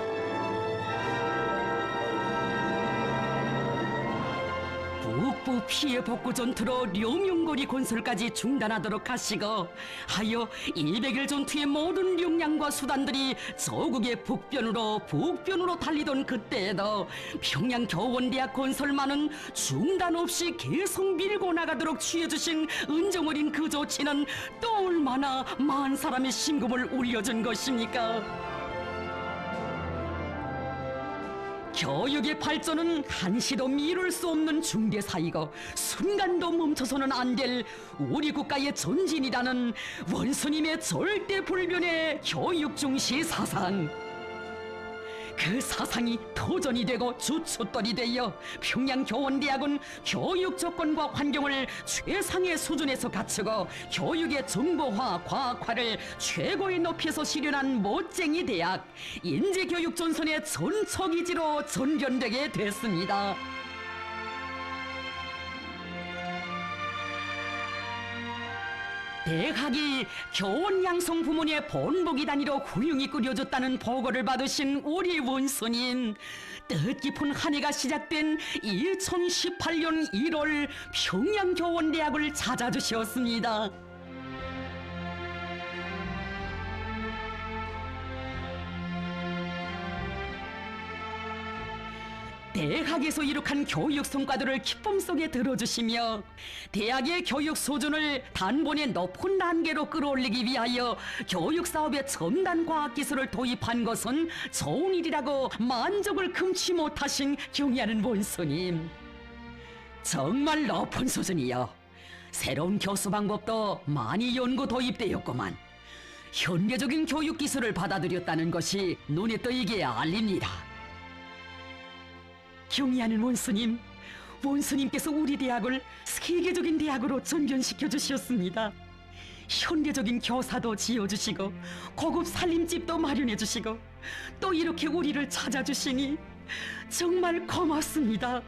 북부 피해 복구 전투로 룡용거리 건설까지 중단하도록 하시고 하여 200일 전투의 모든 역량과 수단들이 저국의 북변으로 달리던 그때에도 평양교원대학 건설만은 중단 없이 계속 밀고 나가도록 취해주신 은정어린 그 조치는 또 얼마나 많은 사람의 심금을 울려준 것입니까? 교육의 발전은 한시도 미룰 수 없는 중대사이고 순간도 멈춰서는 안 될 우리 국가의 전진이라는 원수님의 절대 불변의 교육 중시 사상. 그 사상이 토전이 되고 주춧돌이 되어 평양교원대학은 교육 조건과 환경을 최상의 수준에서 갖추고 교육의 정보화, 과학화를 최고의 높이에서 실현한 멋쟁이 대학, 인재교육 전선의 전초기지로 전변되게 됐습니다. 대학이 교원 양성 부문의 본보기 단위로 훌륭히 꾸려졌다는 보고를 받으신 우리 원수님, 뜻깊은 한 해가 시작된 2018년 1월 평양교원대학을 찾아주셨습니다. 대학에서 이룩한 교육 성과들을 기쁨 속에 들어주시며 대학의 교육 수준을 단번에 높은 단계로 끌어올리기 위하여 교육 사업에 첨단 과학기술을 도입한 것은 좋은 일이라고 만족을 금치 못하신 경의하는 원수님. 정말 높은 수준이요. 새로운 교수 방법도 많이 연구 도입되었구만. 현대적인 교육 기술을 받아들였다는 것이 눈에 띄게 알립니다. 경의하는 원수님, 원수님께서 우리 대학을 세계적인 대학으로 전변시켜 주셨습니다. 현대적인 교사도 지어주시고 고급 살림집도 마련해 주시고 또 이렇게 우리를 찾아주시니 정말 고맙습니다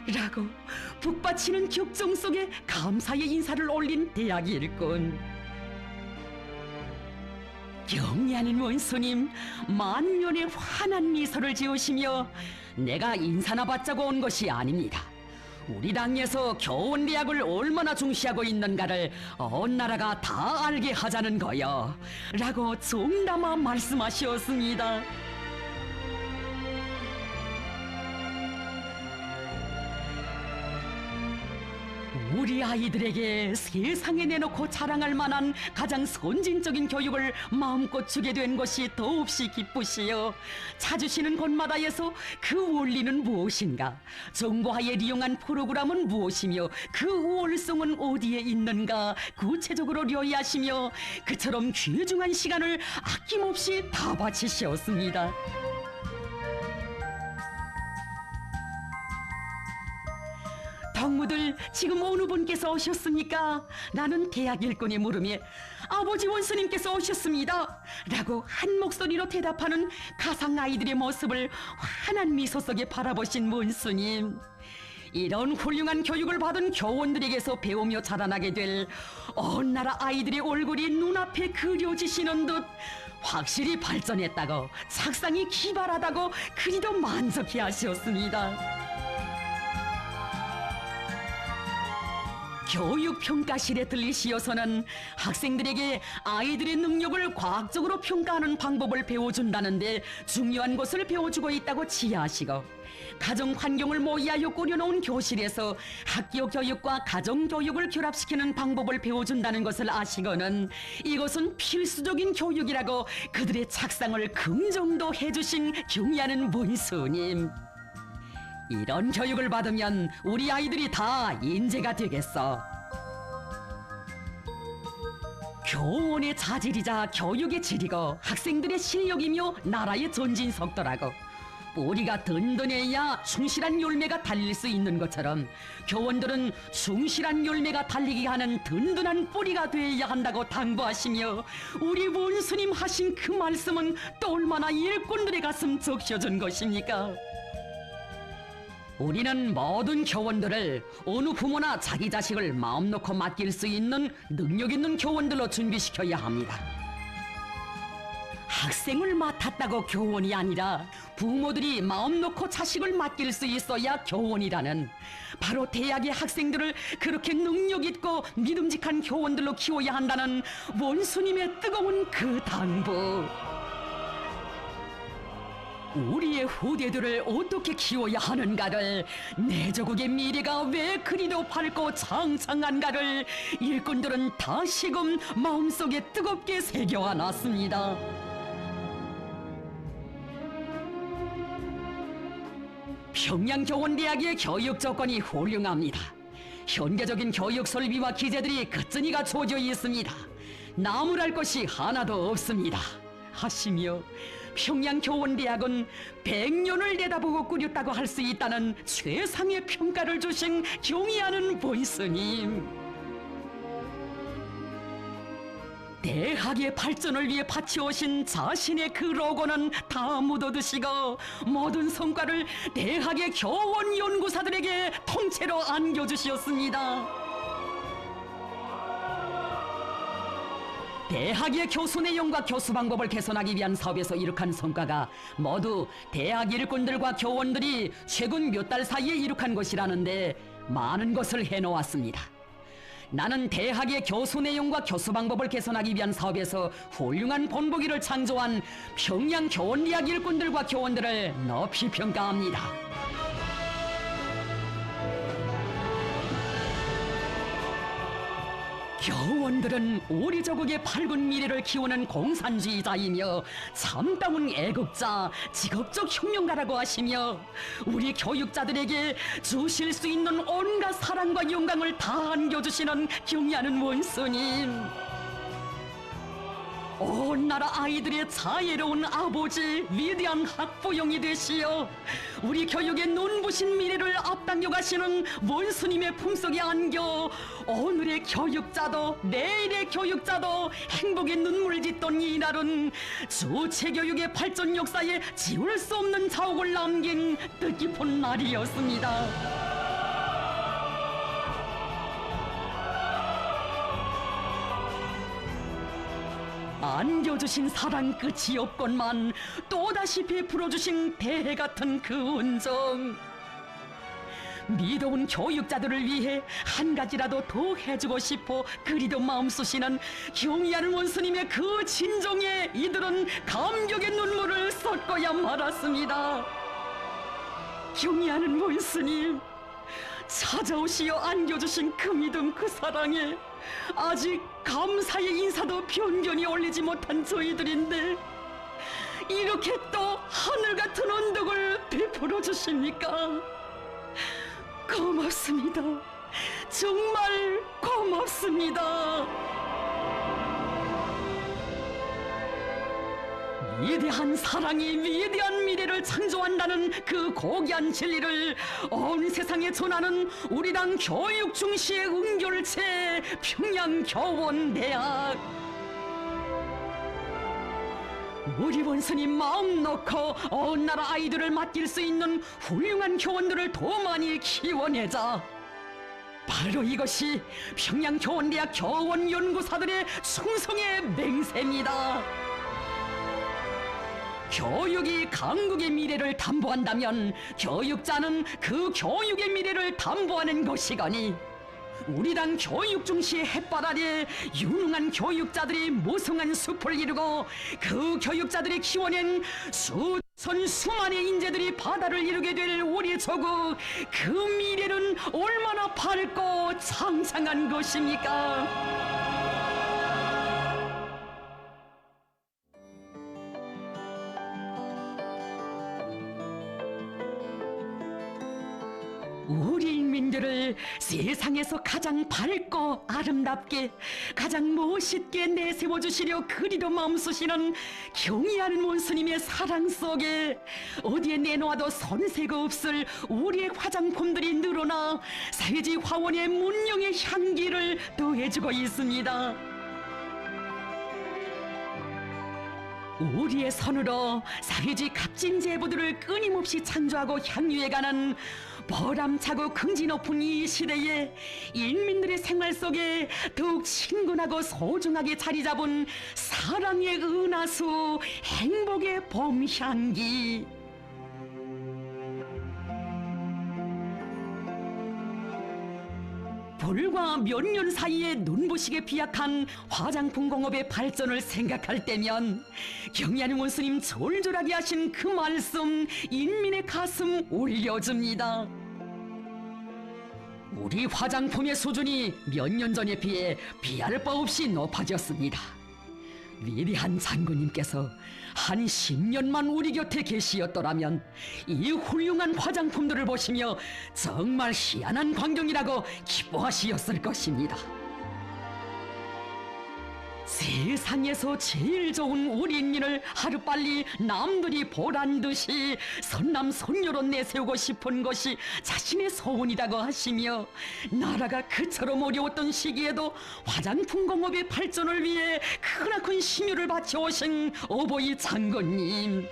라고 북받치는 격정 속에 감사의 인사를 올린 대학 일꾼. 경의하는 원수님, 만면의 환한 미소를 지으시며 내가 인사나 받자고 온 것이 아닙니다. 우리 당에서 교원대학을 얼마나 중시하고 있는가를 온 나라가 다 알게 하자는 거요 라고 정담아 말씀하셨습니다. 우리 아이들에게 세상에 내놓고 자랑할 만한 가장 선진적인 교육을 마음껏 주게 된 것이 더없이 기쁘시요. 찾으시는 곳마다에서 그 원리는 무엇인가, 정보화에 이용한 프로그램은 무엇이며 그 월성은 어디에 있는가 구체적으로 료이하시며 그처럼 귀중한 시간을 아낌없이 다 바치셨습니다. 동무들 지금 어느 분께서 오셨습니까? 나는 대학 일꾼이 물으며 아버지 원수님께서 오셨습니다 라고 한 목소리로 대답하는 가상 아이들의 모습을 환한 미소 속에 바라보신 원수님. 이런 훌륭한 교육을 받은 교원들에게서 배우며 자라나게 될 온 나라 아이들의 얼굴이 눈앞에 그려지시는 듯 확실히 발전했다고, 착상이 기발하다고 그리도 만족해 하셨습니다. 교육평가실에 들리시어서는 학생들에게 아이들의 능력을 과학적으로 평가하는 방법을 배워준다는데 중요한 것을 배워주고 있다고 지하하시고, 가정환경을 모의하여 꾸려놓은 교실에서 학교 교육과 가정교육을 결합시키는 방법을 배워준다는 것을 아시고는 이것은 필수적인 교육이라고 그들의 착상을 긍정도 해주신 경의하는 문수님. 이런 교육을 받으면 우리 아이들이 다 인재가 되겠어. 교원의 자질이자 교육의 질이고 학생들의 실력이며 나라의 전진 속도라고, 뿌리가 든든해야 충실한 열매가 달릴 수 있는 것처럼 교원들은 충실한 열매가 달리게 하는 든든한 뿌리가 되어야 한다고 당부하시며, 우리 원수님 하신 그 말씀은 또 얼마나 일꾼들의 가슴 적셔준 것입니까? 우리는 모든 교원들을 어느 부모나 자기 자식을 마음 놓고 맡길 수 있는 능력 있는 교원들로 준비시켜야 합니다. 학생을 맡았다고 교원이 아니라 부모들이 마음 놓고 자식을 맡길 수 있어야 교원이라는, 바로 대학의 학생들을 그렇게 능력 있고 믿음직한 교원들로 키워야 한다는 원수님의 뜨거운 그 당부. 우리의 후대들을 어떻게 키워야 하는가를, 내 조국의 미래가 왜 그리도 밝고 창창한가를 일꾼들은 다시금 마음속에 뜨겁게 새겨안았습니다. 평양교원대학의 교육 조건이 훌륭합니다. 현대적인 교육 설비와 기재들이 끝전이 갖춰져 있습니다. 나무랄 것이 하나도 없습니다 하시며, 평양교원대학은 100년을 내다보고 꾸렸다고 할 수 있다는 최상의 평가를 주신 경의하는 본스님. 대학의 발전을 위해 바치오신 자신의 그 로고는 다 묻어두시고 모든 성과를 대학의 교원 연구사들에게 통째로 안겨주셨습니다. 대학의 교수 내용과 교수 방법을 개선하기 위한 사업에서 이룩한 성과가 모두 대학 일꾼들과 교원들이 최근 몇 달 사이에 이룩한 것이라는데 많은 것을 해놓았습니다. 나는 대학의 교수 내용과 교수 방법을 개선하기 위한 사업에서 훌륭한 본보기를 창조한 평양교원대학 일꾼들과 교원들을 높이 평가합니다. 교원들은 우리 조국의 밝은 미래를 키우는 공산주의자이며 참다운 애국자, 직업적 혁명가라고 하시며 우리 교육자들에게 주실 수 있는 온갖 사랑과 영광을 다 안겨주시는 경의하는 원수님. 온 나라 아이들의 자애로운 아버지, 위대한 학부형이 되시어 우리 교육의 눈부신 미래를 앞당겨 가시는 원수님의 품속에 안겨 오늘의 교육자도 내일의 교육자도 행복의 눈물을 짓던 이날은 주체교육의 발전 역사에 지울 수 없는 자욱을 남긴 뜻깊은 날이었습니다. 안겨주신 사랑 끝이 없건만 또다시 베풀어주신 대해 같은 그 은정. 미더운 교육자들을 위해 한 가지라도 더 해주고 싶어 그리도 마음 쑤시는 경의하는 원수님의 그 진정에 이들은 감격의 눈물을 쏟고야 말았습니다. 경의하는 원수님, 찾아오시어 안겨주신 그 믿음, 그 사랑에 아직 감사의 인사도 변변히 올리지 못한 저희들인데 이렇게 또 하늘 같은 언덕을 베풀어 주십니까? 고맙습니다. 정말 고맙습니다. 위대한 사랑이 위대한 미래를 창조한다는 그 고귀한 진리를 온 세상에 전하는 우리 당 교육 중시의 은결체 평양교원대학. 우리 원수님 마음 놓고 온 나라 아이들을 맡길 수 있는 훌륭한 교원들을 더 많이 키워내자. 바로 이것이 평양교원대학 교원연구사들의 충성의 맹세입니다. 교육이 강국의 미래를 담보한다면 교육자는 그 교육의 미래를 담보하는 것이거니 우리 당 교육 중시의 햇볕 아래 유능한 교육자들이 무성한 숲을 이루고 그 교육자들이 키워낸 수많은 인재들이 바다를 이루게 될 우리 조국, 그 미래는 얼마나 밝고 창창한 것입니까? 우리 인민들을 세상에서 가장 밝고 아름답게 가장 멋있게 내세워주시려 그리도 마음 쑤시는 경의하는 원수님의 사랑 속에 어디에 내놓아도 손색이 없을 우리의 화장품들이 늘어나 사회지 화원의 문명의 향기를 더해주고 있습니다. 우리의 손으로 사회주의 값진 제보들을 끊임없이 창조하고 향유해가는 보람차고 긍지 높은 이 시대에 인민들의 생활 속에 더욱 친근하고 소중하게 자리 잡은 사랑의 은하수, 행복의 봄향기. 불과 몇 년 사이에 눈부시게 비약한 화장품 공업의 발전을 생각할 때면 경의하는 원수님 절절하게 하신 그 말씀 인민의 가슴 울려줍니다. 우리 화장품의 수준이 몇 년 전에 비해 비할 바 없이 높아졌습니다. 위대한 장군님께서 한 10년만 우리 곁에 계시었더라면 이 훌륭한 화장품들을 보시며 정말 희한한 광경이라고 기뻐하시었을 것입니다. 세상에서 제일 좋은 우리 인민을 하루빨리 남들이 보란 듯이 선남선녀로 내세우고 싶은 것이 자신의 소원이라고 하시며 나라가 그처럼 어려웠던 시기에도 화장품 공업의 발전을 위해 크나큰 심혈을 바쳐오신 어버이 장군님,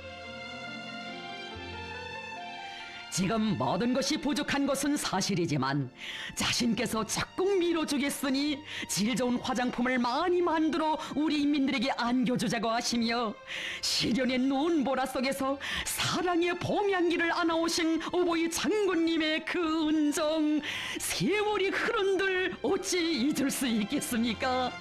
지금 모든 것이 부족한 것은 사실이지만 자신께서 적극 밀어주겠으니 질 좋은 화장품을 많이 만들어 우리 인민들에게 안겨주자고 하시며 시련의 눈보라 속에서 사랑의 봄향기를 안아오신 어버이 장군님의 그 은정, 세월이 흐른들 어찌 잊을 수 있겠습니까?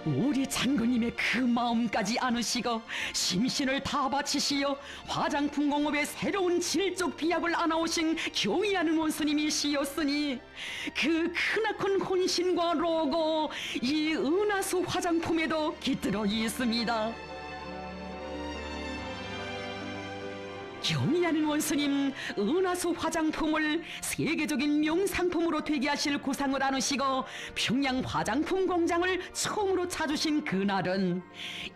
우리 장군님의 그 마음까지 안으시고 심신을 다 바치시어 화장품 공업의 새로운 질적 비약을 안아오신 경의하는 원수님이시였으니 그 크나큰 혼신과 로고 이 은하수 화장품에도 깃들어 있습니다. 경의하는 원스님, 은하수 화장품을 세계적인 명상품으로 되게 하실 구상을 안으시고 평양 화장품 공장을 처음으로 찾으신 그날은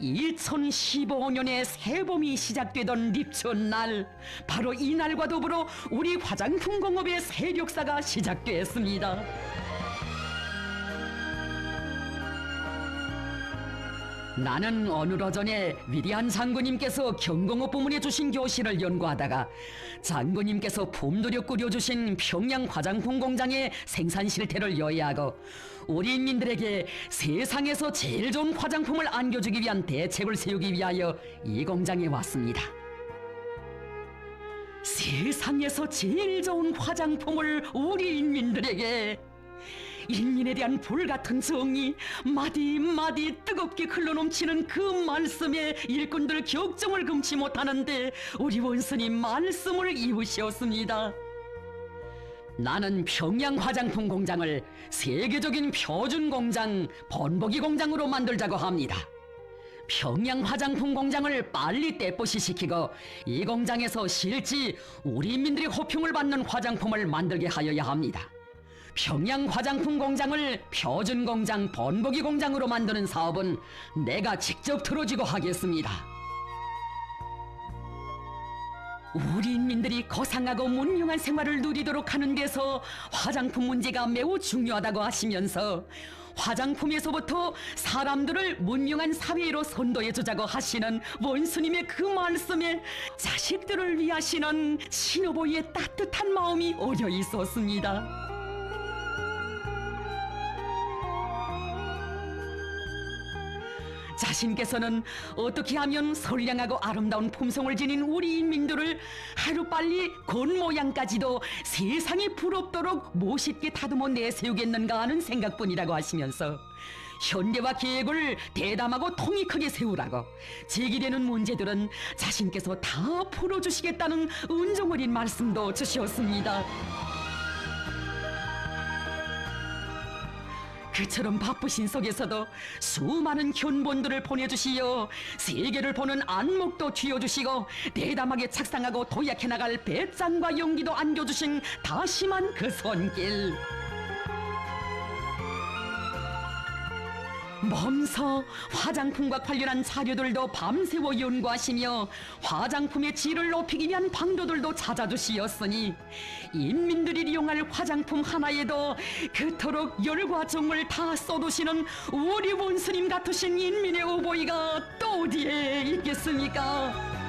2015년에 새봄이 시작되던立春날, 바로 이날과 더불어 우리 화장품 공업의 세력사가 시작되었습니다. 나는 어느 전에 위대한 장군님께서 경공업 부문에 주신 교실을 연구하다가 장군님께서 봄도려 꾸려주신 평양 화장품 공장의 생산 실태를 여해하고 우리 인민들에게 세상에서 제일 좋은 화장품을 안겨주기 위한 대책을 세우기 위하여 이 공장에 왔습니다. 세상에서 제일 좋은 화장품을 우리 인민들에게, 인민에 대한 불같은 정이 마디마디 뜨겁게 흘러넘치는 그 말씀에 일꾼들 격정을 금치 못하는데 우리 원스님 말씀을 이으셨습니다. 나는 평양 화장품 공장을 세계적인 표준 공장, 번복이 공장으로 만들자고 합니다. 평양 화장품 공장을 빨리 떼뽀시 시키고 이 공장에서 실지 우리 인민들의 호평을 받는 화장품을 만들게 하여야 합니다. 평양 화장품 공장을 표준 공장, 번복이 공장으로 만드는 사업은 내가 직접 들어주고 하겠습니다. 우리 인민들이 거상하고 문명한 생활을 누리도록 하는 데서 화장품 문제가 매우 중요하다고 하시면서 화장품에서부터 사람들을 문명한 사회로 선도해 주자고 하시는 원수님의 그 말씀에 자식들을 위하시는 신어보이의 따뜻한 마음이 어려 있었습니다. 자신께서는 어떻게 하면 선량하고 아름다운 품성을 지닌 우리 인민들을 하루빨리 겉모양까지도 세상이 부럽도록 멋있게 다듬어 내세우겠는가 하는 생각뿐이라고 하시면서 현대화 계획을 대담하고 통이 크게 세우라고 제기되는 문제들은 자신께서 다 풀어주시겠다는 은종 어린 말씀도 주셨습니다. 그처럼 바쁘신 속에서도 수많은 견본들을 보내주시어 세계를 보는 안목도 쥐어주시고 대담하게 착상하고 도약해 나갈 배짱과 용기도 안겨주신 다심한 그 손길, 몸서 화장품과 관련한 자료들도 밤새워 연구하시며 화장품의 질을 높이기 위한 방도들도 찾아주시었으니 인민들이 이용할 화장품 하나에도 그토록 열과 정을 다 쏟으시는 우리 원스님 같으신 인민의 어버이가 또 어디에 있겠습니까?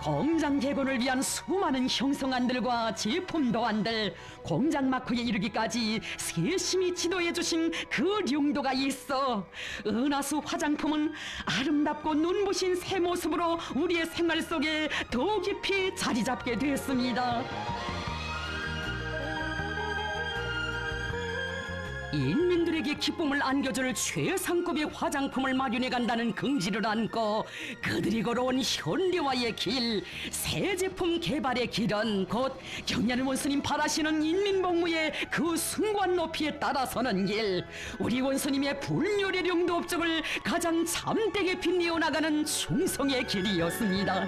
공장 개건을 위한 수많은 형성안들과 제품 도안들, 공장 마크에 이르기까지 세심히 지도해 주신 그 용도가 있어 은하수 화장품은 아름답고 눈부신 새 모습으로 우리의 생활 속에 더 깊이 자리 잡게 됐습니다. 인민들에게 기쁨을 안겨줄 최상급의 화장품을 마련해 간다는 긍지를 안고 그들이 걸어온 현대화의 길, 새 제품 개발의 길은 곧 경리하는 원스님 바라시는 인민복무의 그 숭고한 높이에 따라서는 길, 우리 원스님의 불멸의 용도 업적을 가장 참되게 빛내어 나가는 충성의 길이었습니다.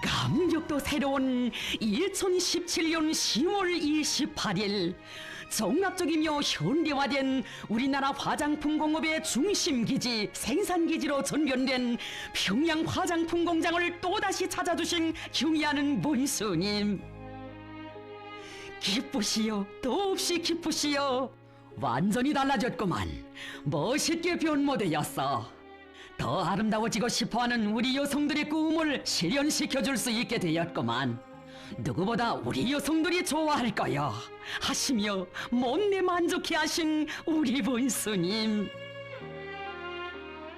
감격도 새로운 2017년 10월 28일 정락적이며 현대화된 우리나라 화장품 공업의 중심기지, 생산기지로 전변된 평양 화장품 공장을 또다시 찾아주신 경의하는 문수님, 기쁘시오, 더없이 기쁘시오. 완전히 달라졌구만. 멋있게 변모되었어. 더 아름다워지고 싶어하는 우리 여성들의 꿈을 실현시켜줄 수 있게 되었구만. 누구보다 우리 여성들이 좋아할 거요 하시며 못내 만족해 하신 우리 본스님,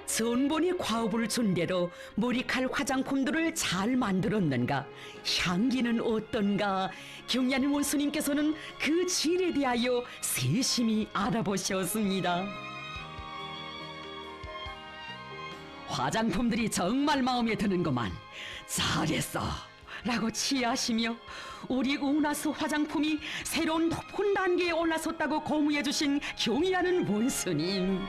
전본이 과업을 준 대로 머리칼 화장품들을 잘 만들었는가, 향기는 어떤가, 경리하는 원수님께서는 그 질에 대하여 세심히 알아보셨습니다. 화장품들이 정말 마음에 드는구만. 잘했어. 라고 치하시며 우리 우나스 화장품이 새로운 높은 단계에 올라섰다고 고무해 주신 경의하는 원스님.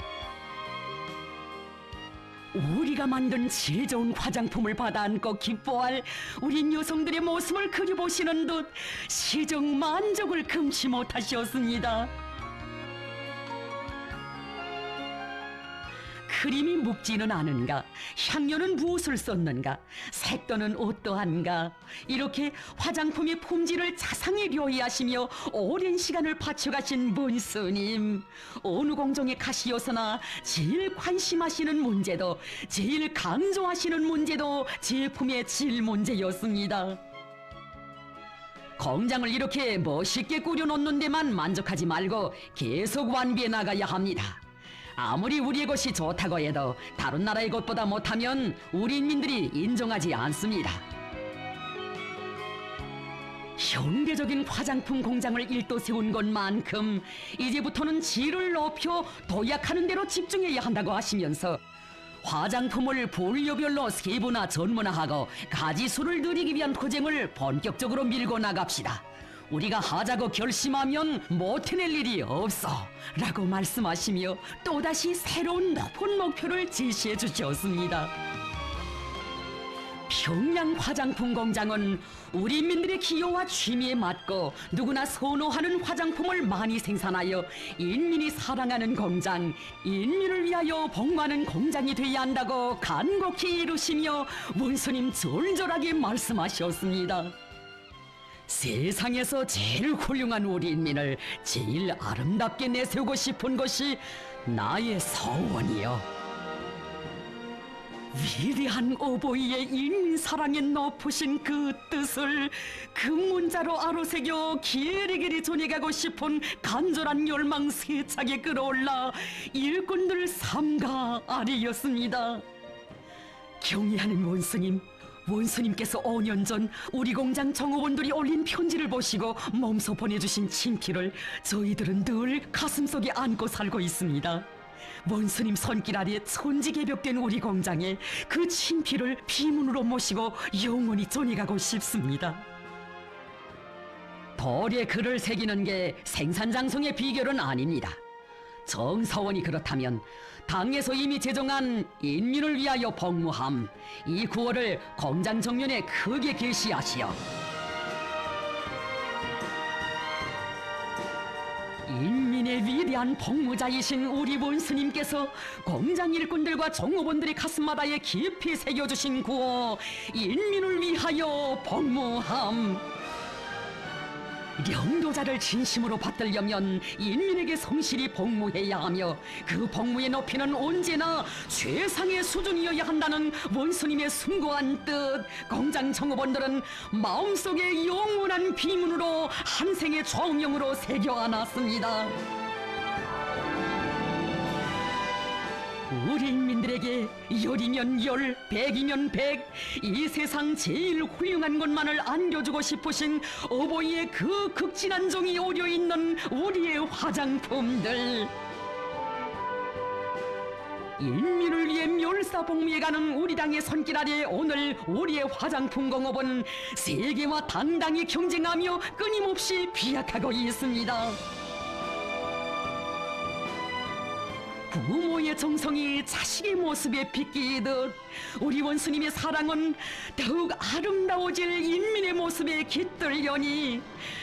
우리가 만든 질 좋은 화장품을 받아 안고 기뻐할 우리 여성들의 모습을 그려보시는 듯 시정 만족을 금치 못하셨습니다. 크림이 묵지는 않은가, 향료는 무엇을 썼는가, 색도는 어떠한가, 이렇게 화장품의 품질을 자상히 료의하시며 오랜 시간을 바쳐가신 문스님. 어느 공정에 가시어서나 제일 관심하시는 문제도, 제일 강조하시는 문제도 제품의 질 문제였습니다. 공장을 이렇게 멋있게 꾸려놓는 데만 만족하지 말고 계속 완비해 나가야 합니다. 아무리 우리의 것이 좋다고 해도 다른 나라의 것보다 못하면 우리 인민들이 인정하지 않습니다. 현대적인 화장품 공장을 일도 세운 것만큼 이제부터는 질을 높여 도약하는 대로 집중해야 한다고 하시면서 화장품을 분류별로 세분화 전문화하고 가지수를 늘리기 위한 투쟁을 본격적으로 밀고 나갑시다. 우리가 하자고 결심하면 못 해낼 일이 없어 라고 말씀하시며 또다시 새로운 높은 목표를 제시해 주셨습니다. 평양 화장품 공장은 우리 인민들의 기호와 취미에 맞고 누구나 선호하는 화장품을 많이 생산하여 인민이 사랑하는 공장, 인민을 위하여 복무하는 공장이 되어야 한다고 간곡히 이루시며 원수님 절절하게 말씀하셨습니다. 세상에서 제일 훌륭한 우리 인민을 제일 아름답게 내세우고 싶은 것이 나의 소원이요. 위대한 어버이의 인민 사랑에 높으신 그 뜻을 그 문자로 아로새겨 길이길이 전해가고 싶은 간절한 열망 세차게 끌어올라 일꾼들 삼가 아래였습니다. 경의하는 원스님, 원수님께서 5년 전 우리 공장 정호원들이 올린 편지를 보시고 몸소 보내주신 친필을 저희들은 늘 가슴속에 안고 살고 있습니다. 원수님 손길 아래 천지개벽된 우리 공장에 그 친필을 비문으로 모시고 영원히 전해가고 싶습니다. 돌에 글을 새기는 게 생산장성의 비결은 아닙니다. 정서원이 그렇다면 당에서 이미 제정한 인민을 위하여 복무함, 이 구호를 공장 정면에 크게 게시하시어 인민의 위대한 복무자이신 우리 원스님께서 공장 일꾼들과 종업원들의 가슴마다에 깊이 새겨주신 구호 인민을 위하여 복무함,領導자를 진심으로 받들려면 인민에게 성실히 복무해야 하며 그 복무의 높이는 언제나 최상의 수준이어야 한다는 원수님의 숭고한 뜻, 공장 정업원들은 마음속에 영원한 비문으로 한 생의 좌우명으로 새겨안았습니다. 우리 인민들에게 열이면 열, 백이면 백, 이 세상 제일 훌륭한 것만을 안겨주고 싶으신 어버이의 그 극진한 정이 오려있는 우리의 화장품들, 인민을 위해 멸사복무해가는 우리 당의 손길 아래 오늘 우리의 화장품 공업은 세계와 당당히 경쟁하며 끊임없이 비약하고 있습니다. 부모의 정성이 자식의 모습에 비끼듯 우리 원수님의 사랑은 더욱 아름다워질 인민의 모습에 깃들려니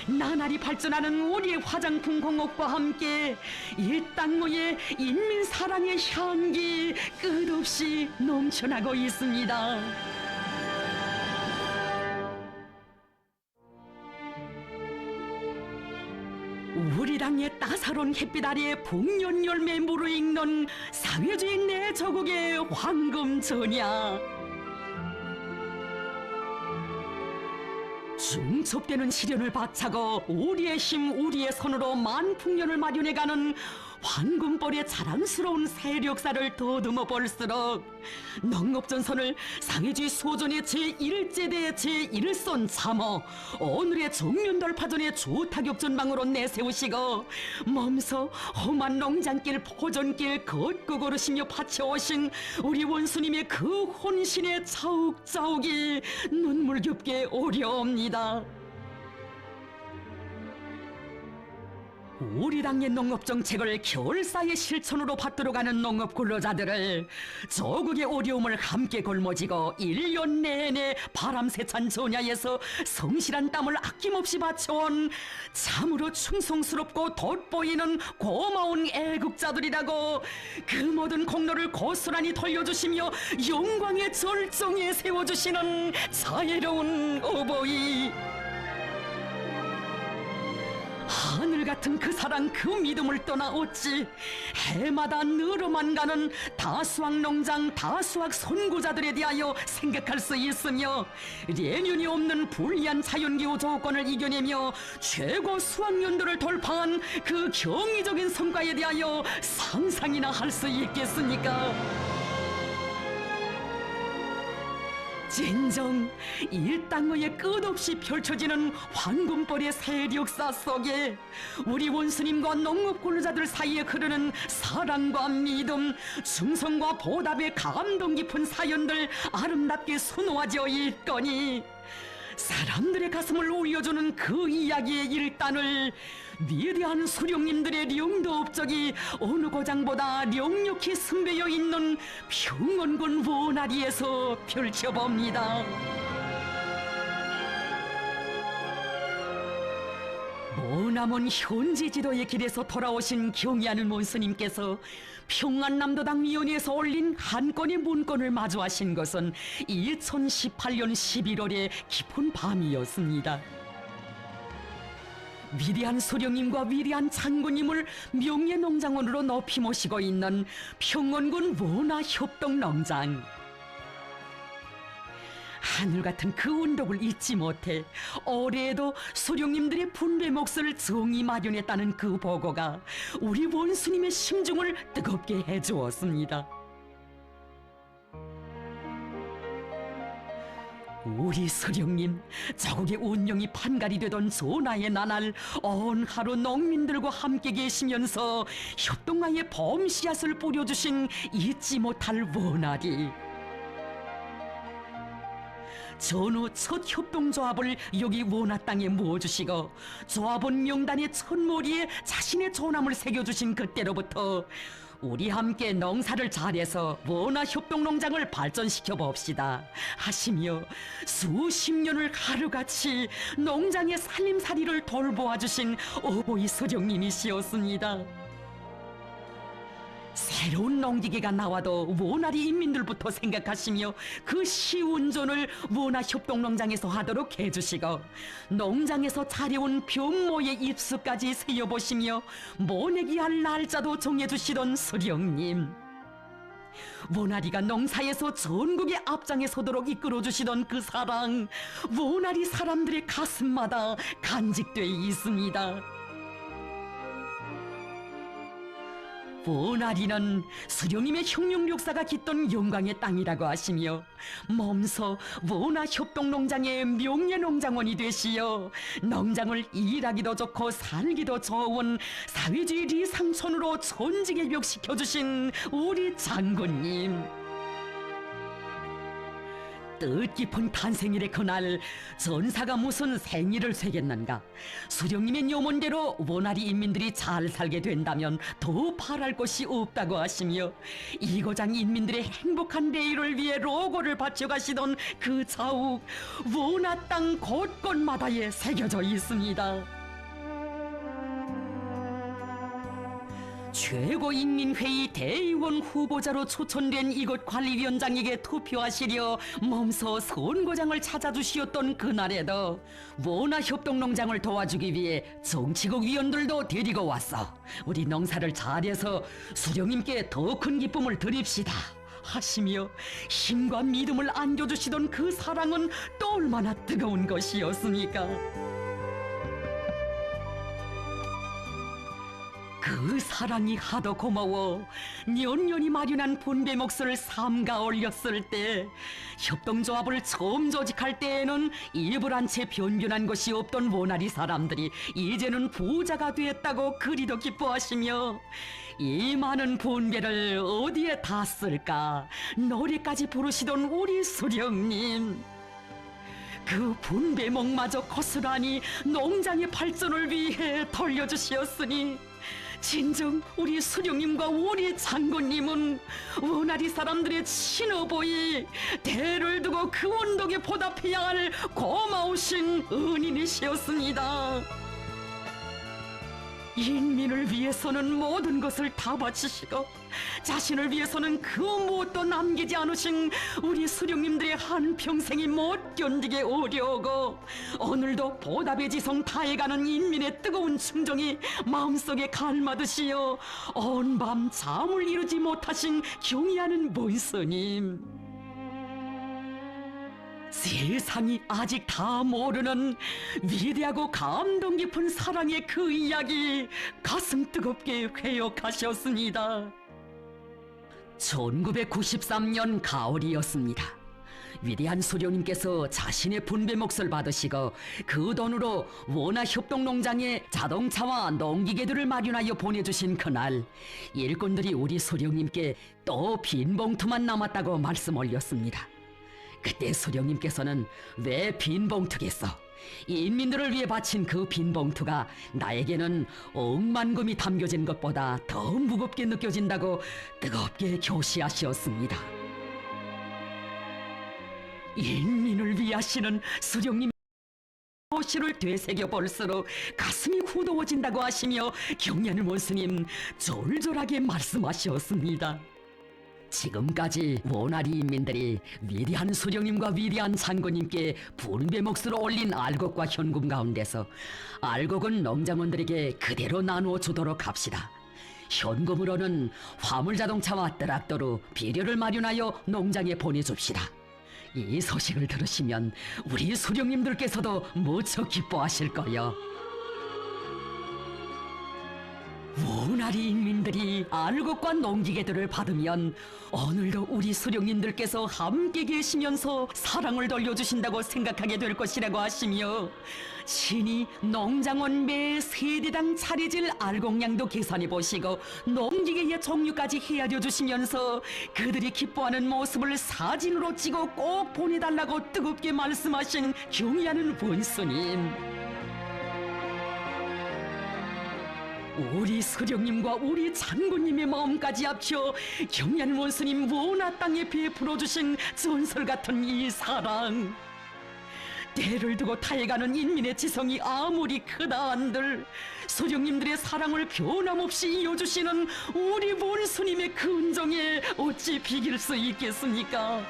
나날이 발전하는 우리의 화장품 공업과 함께 이 땅의 인민 사랑의 향기 끝없이 넘쳐나고 있습니다. 우리 당의 따사로운 햇빛 아래 복년 열매 무르익는 사회주의 내 조국의 황금 전야, 중첩되는 시련을 박차고 우리의 힘 우리의 손으로 만풍년을 마련해가는 황금벌의 자랑스러운 세력사를 더듬어 볼수록 농업전선을 상해주의 소전의 제1제대 제1선 참어 오늘의 정면돌파전의 주타격 전방으로 내세우시고 몸소 험한 농장길 포전길 걷고 걸으시며 바쳐오신 우리 원수님의 그 혼신의 자욱자욱이 눈물겹게 오려옵니다. 우리 당의 농업정책을 겨울사의 실천으로 받들어가는 농업근로자들을 조국의 어려움을 함께 걸머지고 1년 내내 바람세찬 전야에서 성실한 땀을 아낌없이 바쳐온 참으로 충성스럽고 돋보이는 고마운 애국자들이라고 그 모든 공로를 고스란히 돌려주시며 영광의 절정에 세워주시는 자애로운 어버이, 하늘 같은 그 사랑 그 믿음을 떠나 어찌 해마다 늘어만 가는 다수학 농장 다수학 선구자들에 대하여 생각할 수 있으며 내년이 없는 불리한 자연기후 조건을 이겨내며 최고 수확연도를 돌파한 그 경이적인 성과에 대하여 상상이나 할 수 있겠습니까? 진정 이 땅의 끝없이 펼쳐지는 황금벌의 세력사 속에 우리 원수님과 농업근로자들 사이에 흐르는 사랑과 믿음, 충성과 보답의 감동 깊은 사연들 아름답게 수놓아져 있거니 사람들의 가슴을 울려주는 그 이야기의 일단을 위대한 수령님들의 령도 업적이 어느 고장보다 령력히 승배여 있는 평원군 원아리에서 펼쳐봅니다. 머나먼 현지 지도의 길에서 돌아오신 경의하는 원수님께서 평안남도당위원회에서 올린 한 건의 문건을 마주하신 것은 2018년 11월의 깊은 밤이었습니다. 위대한 소령님과 위대한 장군님을 명예농장원으로 높이 모시고 있는 평원군 원화협동농장. 하늘같은 그 운동을 잊지 못해 올해에도 소령님들의 분배 몫을 정의 마련했다는 그 보고가 우리 원수님의 심중을 뜨겁게 해주었습니다. 우리 서령님, 자국의 운명이 판갈이 되던 전하의 나날 온 하루 농민들과 함께 계시면서 협동화의 봄 씨앗을 뿌려주신 잊지 못할 원아리. 전후 첫 협동조합을 여기 원화 땅에 모아주시고 조합원 명단의 첫머리에 자신의 존함을 새겨주신 그때로부터 우리 함께 농사를 잘해서 원화협동농장을 발전시켜 봅시다 하시며 수십 년을 하루같이 농장의 살림살이를 돌보아주신 어버이 서령님이시었습니다. 새로운 농기계가 나와도 원아리 인민들부터 생각하시며 그 시운전을 원화협동농장에서 하도록 해주시고 농장에서 자려온 변모의 입수까지 세어보시며 모내기 할 날짜도 정해주시던 수령님, 원아리가 농사에서 전국의 앞장에 서도록 이끌어주시던 그 사랑, 원아리 사람들의 가슴마다 간직돼 있습니다. 원아리는 수령님의 흉룡력사가 깃던 영광의 땅이라고 하시며 몸소 원화협동농장의 명예농장원이 되시어 농장을 일하기도 좋고 살기도 좋은 사회주의 리상촌으로 전직개벽시켜주신 우리 장군님, 뜻깊은 탄생일의 그날 전사가 무슨 생일을 새겼는가. 수령님의 요문대로 원아리 인민들이 잘 살게 된다면 더 바랄 것이 없다고 하시며 이고장 인민들의 행복한 내일을 위해 로고를 바쳐가시던 그 자욱, 원화 땅 곳곳마다에 새겨져 있습니다. 최고인민회의 대의원 후보자로 추천된 이곳 관리위원장에게 투표하시려 몸소 선거장을 찾아주시었던 그날에도 원화협동농장을 도와주기 위해 정치국 위원들도 데리고 왔어 우리 농사를 잘해서 수령님께 더 큰 기쁨을 드립시다 하시며 힘과 믿음을 안겨주시던 그 사랑은 또 얼마나 뜨거운 것이었습니까? 그 그 사랑이 하도 고마워 년년이 마련한 분배 몫을 삼가 올렸을 때, 협동조합을 처음 조직할 때에는 입을 한 채 변변한 것이 없던 모나리 사람들이 이제는 부자가 됐다고 그리도 기뻐하시며, 이 많은 분배를 어디에 다 쓸까 노래까지 부르시던 우리 수령님. 그 분배목마저 고스란히 농장의 발전을 위해 돌려주시었으니, 진정 우리 수령님과 우리 장군님은 원아리 사람들의 친어보이, 대를 두고 그 운동에 보답해야 할 고마우신 은인이시었습니다. 인민을 위해서는 모든 것을 다 바치시고 자신을 위해서는 그 무엇도 남기지 않으신 우리 수령님들의 한평생이 못 견디게 어려우고, 오늘도 보답의 지성 다해가는 인민의 뜨거운 충정이 마음속에 갈마듯이요 온 밤 잠을 이루지 못하신 경의하는 문스님. 세상이 아직 다 모르는 위대하고 감동 깊은 사랑의 그 이야기 가슴 뜨겁게 회역하셨습니다. 1993년 가을이었습니다. 위대한 수령님께서 자신의 분배 몫을 받으시고 그 돈으로 원화 협동농장에 자동차와 농기계들을 마련하여 보내주신 그날, 일꾼들이 우리 수령님께 또 빈 봉투만 남았다고 말씀 올렸습니다. 그때 수령님께서는 왜 빈 봉투겠어? 인민들을 위해 바친 그 빈 봉투가 나에게는 억만금이 담겨진 것보다 더 무겁게 느껴진다고 뜨겁게 교시하셨습니다. 인민을 위하시는 수령님 모시를 되새겨 볼수록 가슴이 후더워진다고 하시며 경례하는 원스님 졸졸하게 말씀하셨습니다. 지금까지 원아리 인민들이 위대한 수령님과 위대한 장군님께 분배 몫으로 올린 알곡과 현금 가운데서 알곡은 농장원들에게 그대로 나누어 주도록 합시다. 현금으로는 화물자동차와 트랙터로 비료를 마련하여 농장에 보내줍시다. 이 소식을 들으시면 우리 수령님들께서도 무척 기뻐하실 거요. 원아리 인민들이 알곡과 농기계들을 받으면 오늘도 우리 수령님들께서 함께 계시면서 사랑을 돌려주신다고 생각하게 될 것이라고 하시며, 신이 농장원 매 세대당 차례질 알곡량도 계산해 보시고 농기계의 종류까지 헤아려 주시면서 그들이 기뻐하는 모습을 사진으로 찍어 꼭 보내달라고 뜨겁게 말씀하신 경의하는 원수님. 우리 수령님과 우리 장군님의 마음까지 합쳐 경의하는 원수님 원하 땅에 베풀어 주신 전설 같은 이 사랑, 때를 두고 타해가는 인민의 지성이 아무리 크다 한들 수령님들의 사랑을 변함없이 이어주시는 우리 원수님의 근정에 어찌 비길 수 있겠습니까?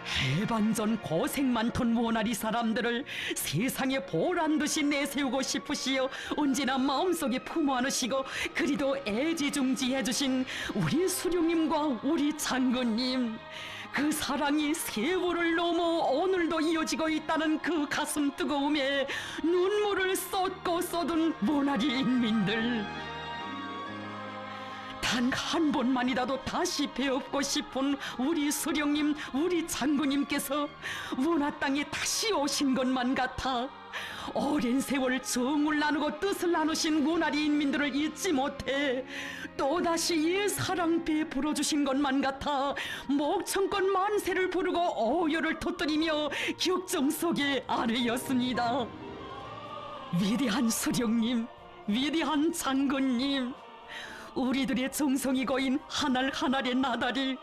해반전 고생 많던 원아리 사람들을 세상에 보란 듯이 내세우고 싶으시어 언제나 마음속에 품어 안으시고 그리도 애지중지해 주신 우리 수령님과 우리 장군님, 그 사랑이 세월을 넘어 오늘도 이어지고 있다는 그 가슴 뜨거움에 눈물을 쏟고 쏟은 원아리 인민들, 단 한 번만이라도 다시 배웁고 싶은 우리 수령님, 우리 장군님께서 원하 땅에 다시 오신 것만 같아 오랜 세월 정을 나누고 뜻을 나누신 원아리 인민들을 잊지 못해 또다시 이 사랑 베풀어 주신 것만 같아 목청껏 만세를 부르고 오열을 터뜨리며 격정 속에 아뢰었습니다. 위대한 수령님, 위대한 장군님, 우리들의 정성이 고인 한 알 한 알의 나달이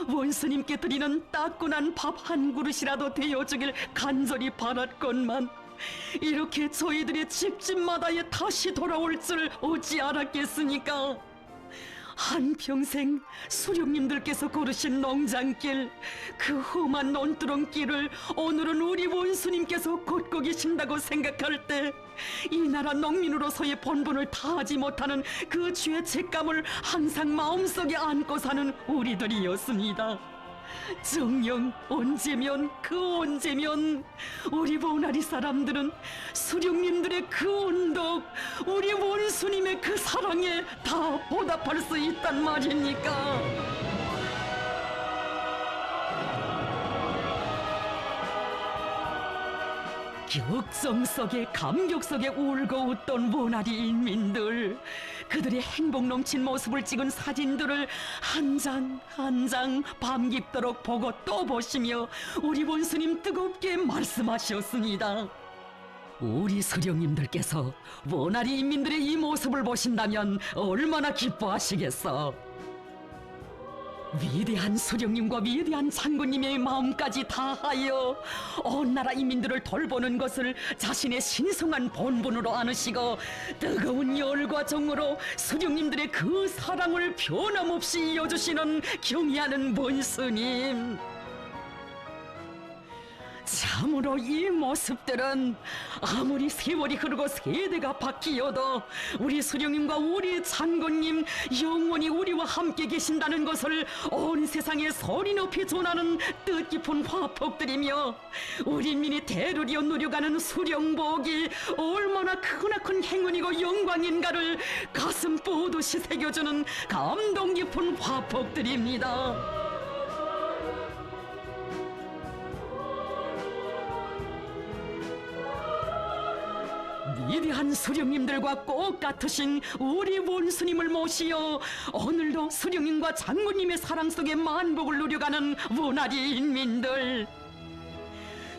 원스님께 드리는 따끈한 밥 한 그릇이라도 되어주길 간절히 바랐건만 이렇게 저희들의 집집마다에 다시 돌아올 줄 어찌 알았겠습니까? 한평생 수령님들께서 걸으신 농장길, 그 험한 논두렁길을 오늘은 우리 원수님께서 걷고 계신다고 생각할 때 이 나라 농민으로서의 본분을 다하지 못하는 그 죄책감을 항상 마음속에 안고 사는 우리들이었습니다. 정녕 언제면 그 언제면 우리 보나리 사람들은 수령님들의 그 언덕, 우리 원수님의 그 사랑에 다 보답할 수 있단 말입니까? 격정 속에 감격 속에 울고 웃던 모나리 인민들, 그들의 행복 넘친 모습을 찍은 사진들을 한 장 한 장 밤 깊도록 보고 또 보시며 우리 원수님 뜨겁게 말씀하셨습니다. 우리 수령님들께서 모나리 인민들의 이 모습을 보신다면 얼마나 기뻐하시겠어. 위대한 수령님과 위대한 장군님의 마음까지 다하여 온 나라 인민들을 돌보는 것을 자신의 신성한 본분으로 안으시고 뜨거운 열과 정으로 수령님들의 그 사랑을 변함없이 이어주시는 경의하는 원수님, 참으로 이 모습들은 아무리 세월이 흐르고 세대가 바뀌어도 우리 수령님과 우리 장군님 영원히 우리와 함께 계신다는 것을 온 세상에 소리 높이 전하는 뜻깊은 화폭들이며, 우리 인민이 대르리어 누려가는 수령복이 얼마나 크구나 큰 행운이고 영광인가를 가슴 뽀듯이 새겨주는 감동 깊은 화폭들입니다. 위대한 수령님들과 꼭 같으신 우리 원수님을 모시어 오늘도 수령님과 장군님의 사랑 속에 만복을 누려가는 모나리 인민들,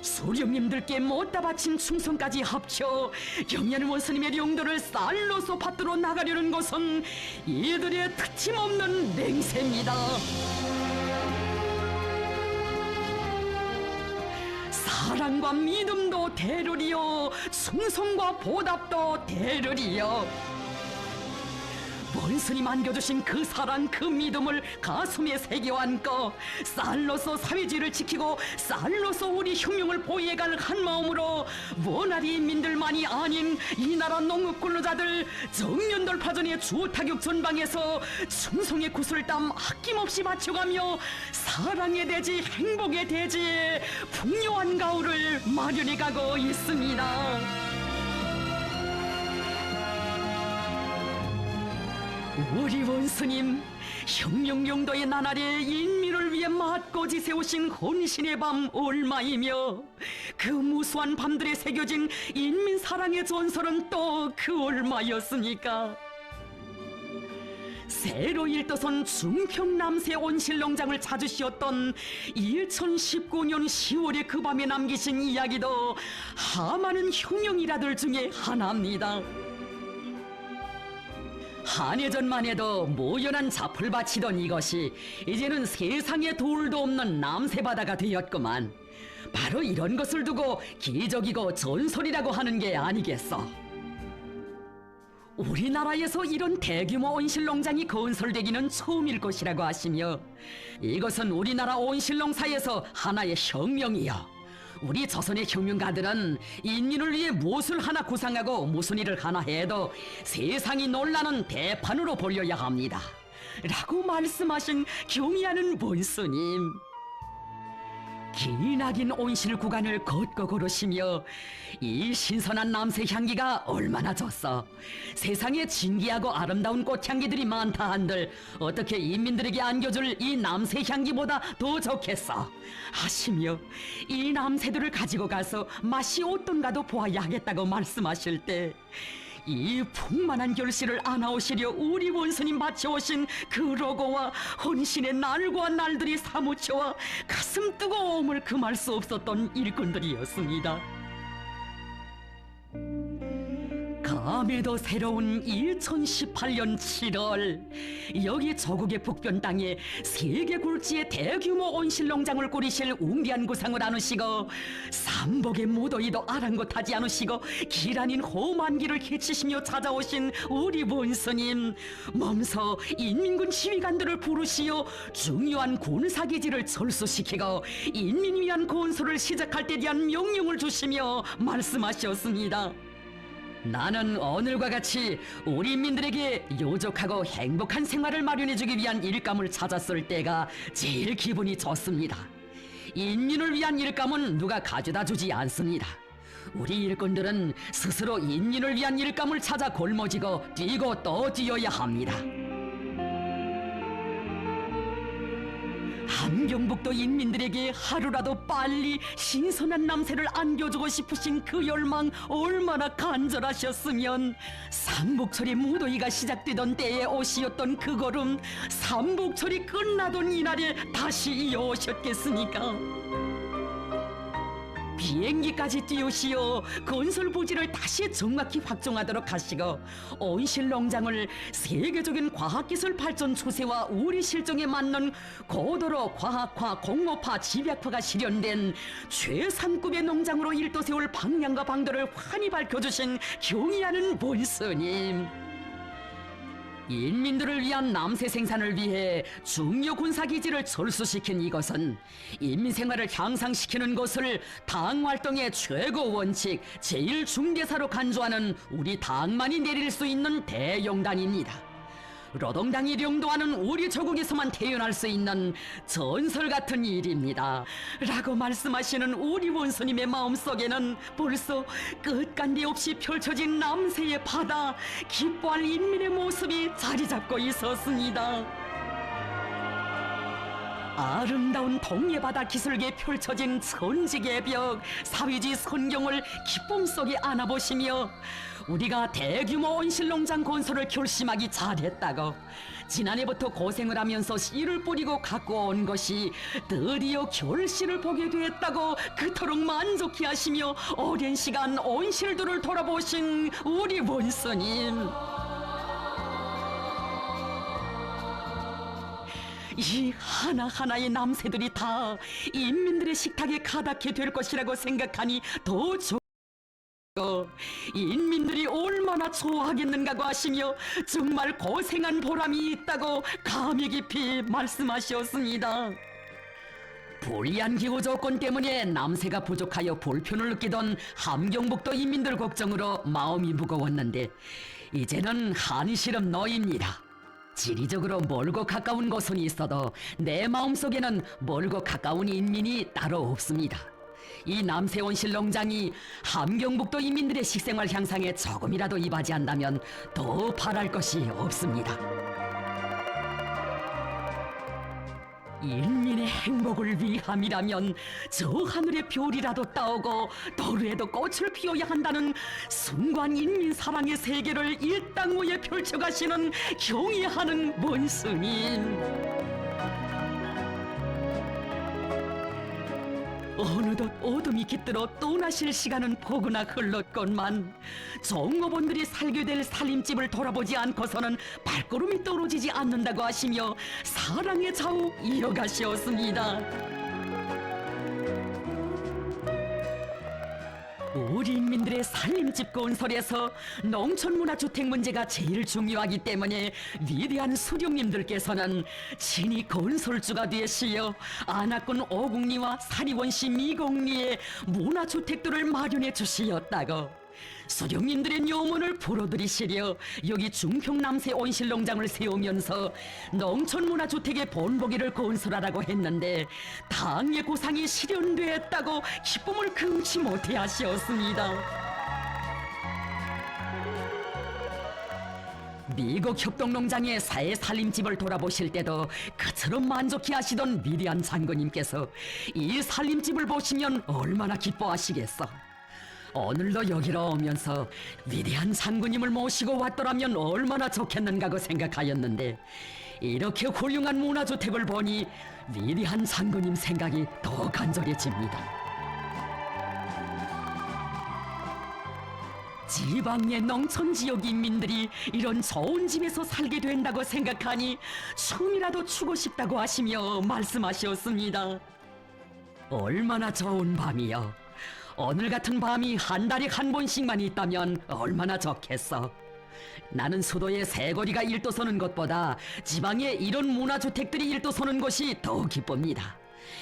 수령님들께 못다 바친 충성까지 합쳐 경의하는 원수님의 용도를 쌀로서 받들어 나가려는 것은 이들의 특침없는 맹세입니다. 사랑과 믿음도 대르리요, 충성과 보답도 대르리요. 원수님 안겨주신 그 사랑 그 믿음을 가슴에 새겨 안고 쌀로서 사회주의를 지키고 쌀로서 우리 혁명을 보호해갈 한 마음으로 모나리 인민들만이 아닌 이 나라 농업 근로자들 정면 돌파전의 주타격 전방에서 충성의 구슬땀 아낌없이 바쳐가며 사랑의 대지 행복의 대지에 풍요한 가을을 마련해가고 있습니다. 우리 원수님, 혁명용도의 나날에 인민을 위해 맞고 지새우신 혼신의 밤 얼마이며, 그 무수한 밤들에 새겨진 인민 사랑의 전설은 또 그 얼마였습니까? 새로 일떠선 중평남새 온실농장을 찾으셨던 2019년 10월의 그 밤에 남기신 이야기도 하많은 혁명이라들 중에 하나입니다. 한예전만 해도 모연한 잡을 바치던 이것이 이제는 세상에 돌도 없는 남새바다가 되었구만. 바로 이런 것을 두고 기적이고 전설이라고 하는 게 아니겠어. 우리나라에서 이런 대규모 온실농장이 건설되기는 처음일 것이라고 하시며, 이것은 우리나라 온실농사에서 하나의 혁명이요, 우리 조선의 혁명가들은 인민을 위해 무엇을 하나 구상하고 무슨 일을 하나 해도 세상이 놀라는 대판으로 보려야 합니다 라고 말씀하신 경의하는 원수님, 기나긴 온실 구간을 걷고 걸으시며 이 신선한 남새 향기가 얼마나 좋소, 세상에 진기하고 아름다운 꽃향기들이 많다 한들 어떻게 인민들에게 안겨줄 이 남새 향기보다 더 좋겠어 하시며, 이 남새들을 가지고 가서 맛이 어떤가도 보아야 하겠다고 말씀하실 때 이 풍만한 결실을 안아오시려 우리 원수님 바쳐오신 그 로고와 헌신의 날과 날들이 사무쳐와 가슴 뜨거움을 금할 수 없었던 일꾼들이었습니다. 감에도 새로운 2018년 7월, 여기 조국의 북변 땅에 세계 굴지의 대규모 온실농장을 꾸리실 웅대한 구상을 안으시고 삼복의 무더위도 아랑곳하지 않으시고 길 아닌 험한 길을 헤치시며 찾아오신 우리 원수님, 몸소 인민군 지휘관들을 부르시어 중요한 군사기지를 철수시키고 인민 위한 건설을 시작할 때 대한 명령을 주시며 말씀하셨습니다. 나는 오늘과 같이 우리 인민들에게 요족하고 행복한 생활을 마련해주기 위한 일감을 찾았을 때가 제일 기분이 좋습니다. 인민을 위한 일감은 누가 가져다 주지 않습니다. 우리 일꾼들은 스스로 인민을 위한 일감을 찾아 골머지고 뛰고 또 뛰어야 합니다. 함경북도 인민들에게 하루라도 빨리 신선한 남새를 안겨주고 싶으신 그 열망 얼마나 간절하셨으면 삼복철의 무더위가 시작되던 때에 오시었던 그 걸음 삼복철이 끝나던 이날에 다시 이어오셨겠습니까? 비행기까지 띄우시어 건설 부지를 다시 정확히 확정하도록 하시고 온실 농장을 세계적인 과학기술 발전 추세와 우리 실정에 맞는 고도로 과학화, 공업화, 집약화가 실현된 최상급의 농장으로 일도 세울 방향과 방도를 환히 밝혀주신 경의하는 본스님. 인민들을 위한 남새 생산을 위해 중요 군사기지를 철수시킨 이것은 인민생활을 향상시키는 것을 당 활동의 최고 원칙, 제1중대사로 간주하는 우리 당만이 내릴 수 있는 대용단입니다. 노동당이 령도하는 우리 조국에서만 태어날 수 있는 전설 같은 일입니다. 라고 말씀하시는 우리 원수님의 마음속에는 벌써 끝간데 없이 펼쳐진 남새의 바다, 기뻐할 인민의 모습이 자리 잡고 있었습니다. 아름다운 동해바다 기슭에 펼쳐진 천지의 벽, 사위지 선경을 기쁨 속에 안아보시며 우리가 대규모 온실농장 건설을 결심하기 잘했다고, 지난해부터 고생을 하면서 씨를 뿌리고 갖고 온 것이 드디어 결실을 보게 됐다고 그토록 만족해 하시며 오랜 시간 온실들을 돌아보신 우리 원수님. 이 하나하나의 남새들이 다 인민들의 식탁에 가닿게 될 것이라고 생각하니 더 좋고, 인민들이 얼마나 좋아하겠는가고 하시며 정말 고생한 보람이 있다고 감회 깊이 말씀하셨습니다. 불리한 기후 조건 때문에 남새가 부족하여 불편을 느끼던 함경북도 인민들 걱정으로 마음이 무거웠는데 이제는 한이 시름 너입니다. 지리적으로 멀고 가까운 곳은 있어도 내 마음속에는 멀고 가까운 인민이 따로 없습니다. 이 남새 온실 농장이 함경북도 인민들의 식생활 향상에 조금이라도 이바지한다면 더 바랄 것이 없습니다. 인민의 행복을 위함이라면 저 하늘의 별이라도 따오고 도로에도 꽃을 피워야 한다는 순관 인민 사랑의 세계를 일당무에 펼쳐가시는 경의하는 원스님. 어느덧 어둠이 깃들어 떠나실 시간은 포근하 흘렀건만 종업원들이 살게 될 살림집을 돌아보지 않고서는 발걸음이 떨어지지 않는다고 하시며 사랑의 좌우 이어가시었습니다. 우리 인민들의 살림집 건설에서 농촌문화주택 문제가 제일 중요하기 때문에 위대한 수령님들께서는 친히 건설주가 되시어 안학군 오국리와 사리원시 미곡리에 문화주택들을 마련해 주시었다고. 수령님들의 요문을 불어들이시려 여기 중평남새 온실농장을 세우면서 농촌문화주택의 본보기를 건설하라고 했는데 당의 고상이 실현됐다고 기쁨을 금치 못해 하시었습니다. 미국 협동농장의 사회 살림집을 돌아보실 때도 그처럼 만족해 하시던 위대한 장군님께서 이 살림집을 보시면 얼마나 기뻐하시겠어. 오늘도 여기로 오면서 위대한 장군님을 모시고 왔더라면 얼마나 좋겠는가고 생각하였는데 이렇게 훌륭한 문화주택을 보니 위대한 장군님 생각이 더 간절해집니다. 지방의 농촌지역 인민들이 이런 좋은 집에서 살게 된다고 생각하니 춤이라도 추고 싶다고 하시며 말씀하셨습니다. 얼마나 좋은 밤이요. 오늘 같은 밤이 한 달에 한 번씩만 있다면 얼마나 좋겠어. 나는 수도의 새거리가 일도서는 것보다 지방에 이런 문화주택들이 일도서는 것이 더 기쁩니다.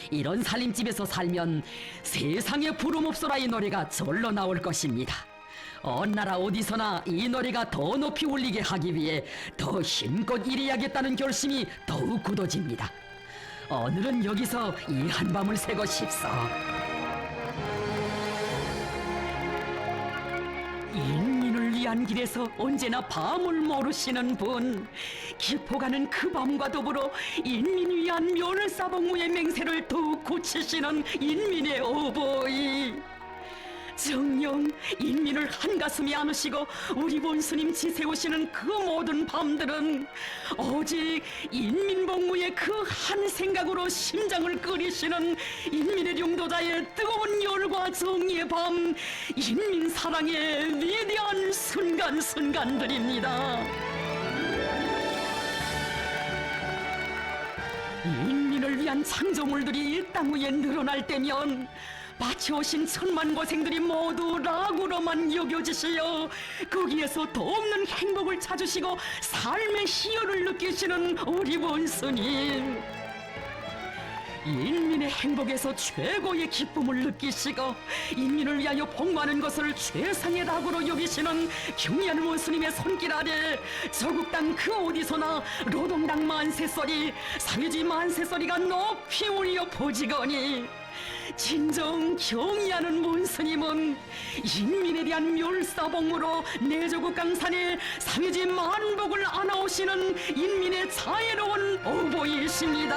이런 살림집에서 살면 세상에 부름없어라의 노래가 절로 나올 것입니다. 어느 나라 어디서나 이 노래가 더 높이 울리게 하기 위해 더 힘껏 일해야겠다는 결심이 더욱 굳어집니다. 오늘은 여기서 이 한밤을 새고 싶소. 인민을 위한 길에서 언제나 밤을 모르시는 분, 깊어가는 그 밤과 더불어 인민을 위한 멸사복무의 맹세를 더욱 굳히시는 인민의 어버이. 정녕 인민을 한가슴에 안으시고 우리 본스님 지새우시는 그 모든 밤들은 오직 인민복무의 그 한 생각으로 심장을 끓이시는 인민의 용도자의 뜨거운 열과 정의의 밤, 인민 사랑의 위대한 순간순간들입니다. 인민을 위한 창조물들이 이 땅 위에 늘어날 때면 마치 오신 천만 고생들이 모두 라구로만 여겨지시어 거기에서 더없는 행복을 찾으시고 삶의 희열을 느끼시는 우리 본스님. 인민의 행복에서 최고의 기쁨을 느끼시고 인민을 위하여 복무하는 것을 최상의 낙으로 여기시는 경의한 원수님의 손길 아래 저국 땅 그 어디서나 노동당 만세소리, 사회주의 만세소리가 높이 울려 퍼지거니 진정 경의하는 원스님은 인민에 대한 멸사복무로 내조국 강산에 사회주의 만복을 안아오시는 인민의 자애로운 어버이십니다.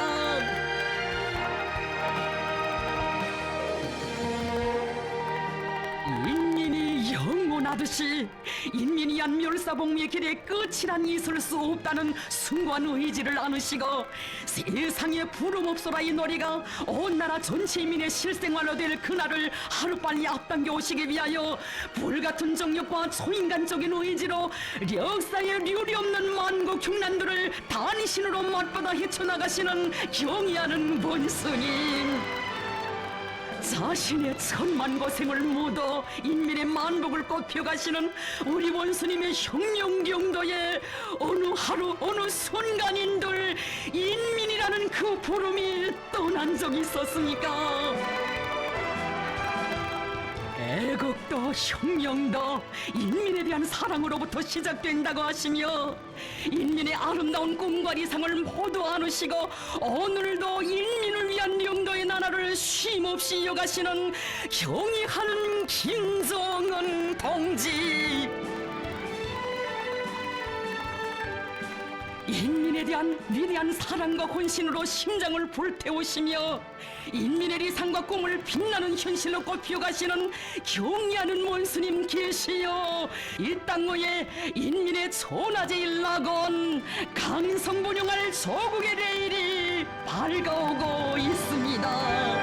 인민이 영원하듯이 인민이 위한 멸사복무의 길에 끝이란 있을 수 없다는 숭고한 의지를 안으시고 세상에 부름없소라 이 노래가 온 나라 전체 인민의 실생활로 될 그날을 하루빨리 앞당겨 오시기 위하여 불같은 정력과 초인간적인 의지로 역사에 류리 없는 만국 흉난들을 단신으로 맞받아 헤쳐나가시는 경의하는 본스님. 자신의 천만 고생을 묻어 인민의 만복을 꽃펴가시는 우리 원수님의 혁명경도에 어느 하루 어느 순간인들 인민이라는 그 부름이 떠난 적이 있었습니까? 애국도 혁명도 인민에 대한 사랑으로부터 시작된다고 하시며 인민의 아름다운 꿈과 이상을 모두 안으시고 오늘도 인민을 위한 영도의 나라를 쉼없이 이어가시는 경의하는 김정은 동지. 인민에 대한 위대한 사랑과 혼신으로 심장을 불태우시며 인민의 리상과 꿈을 빛나는 현실로 꽃피워가시는 경의하는 원수님 계시여 이 땅 위에 인민의 초낮의 낙원 강성분용할 조국의 레일이 밝아오고 있습니다.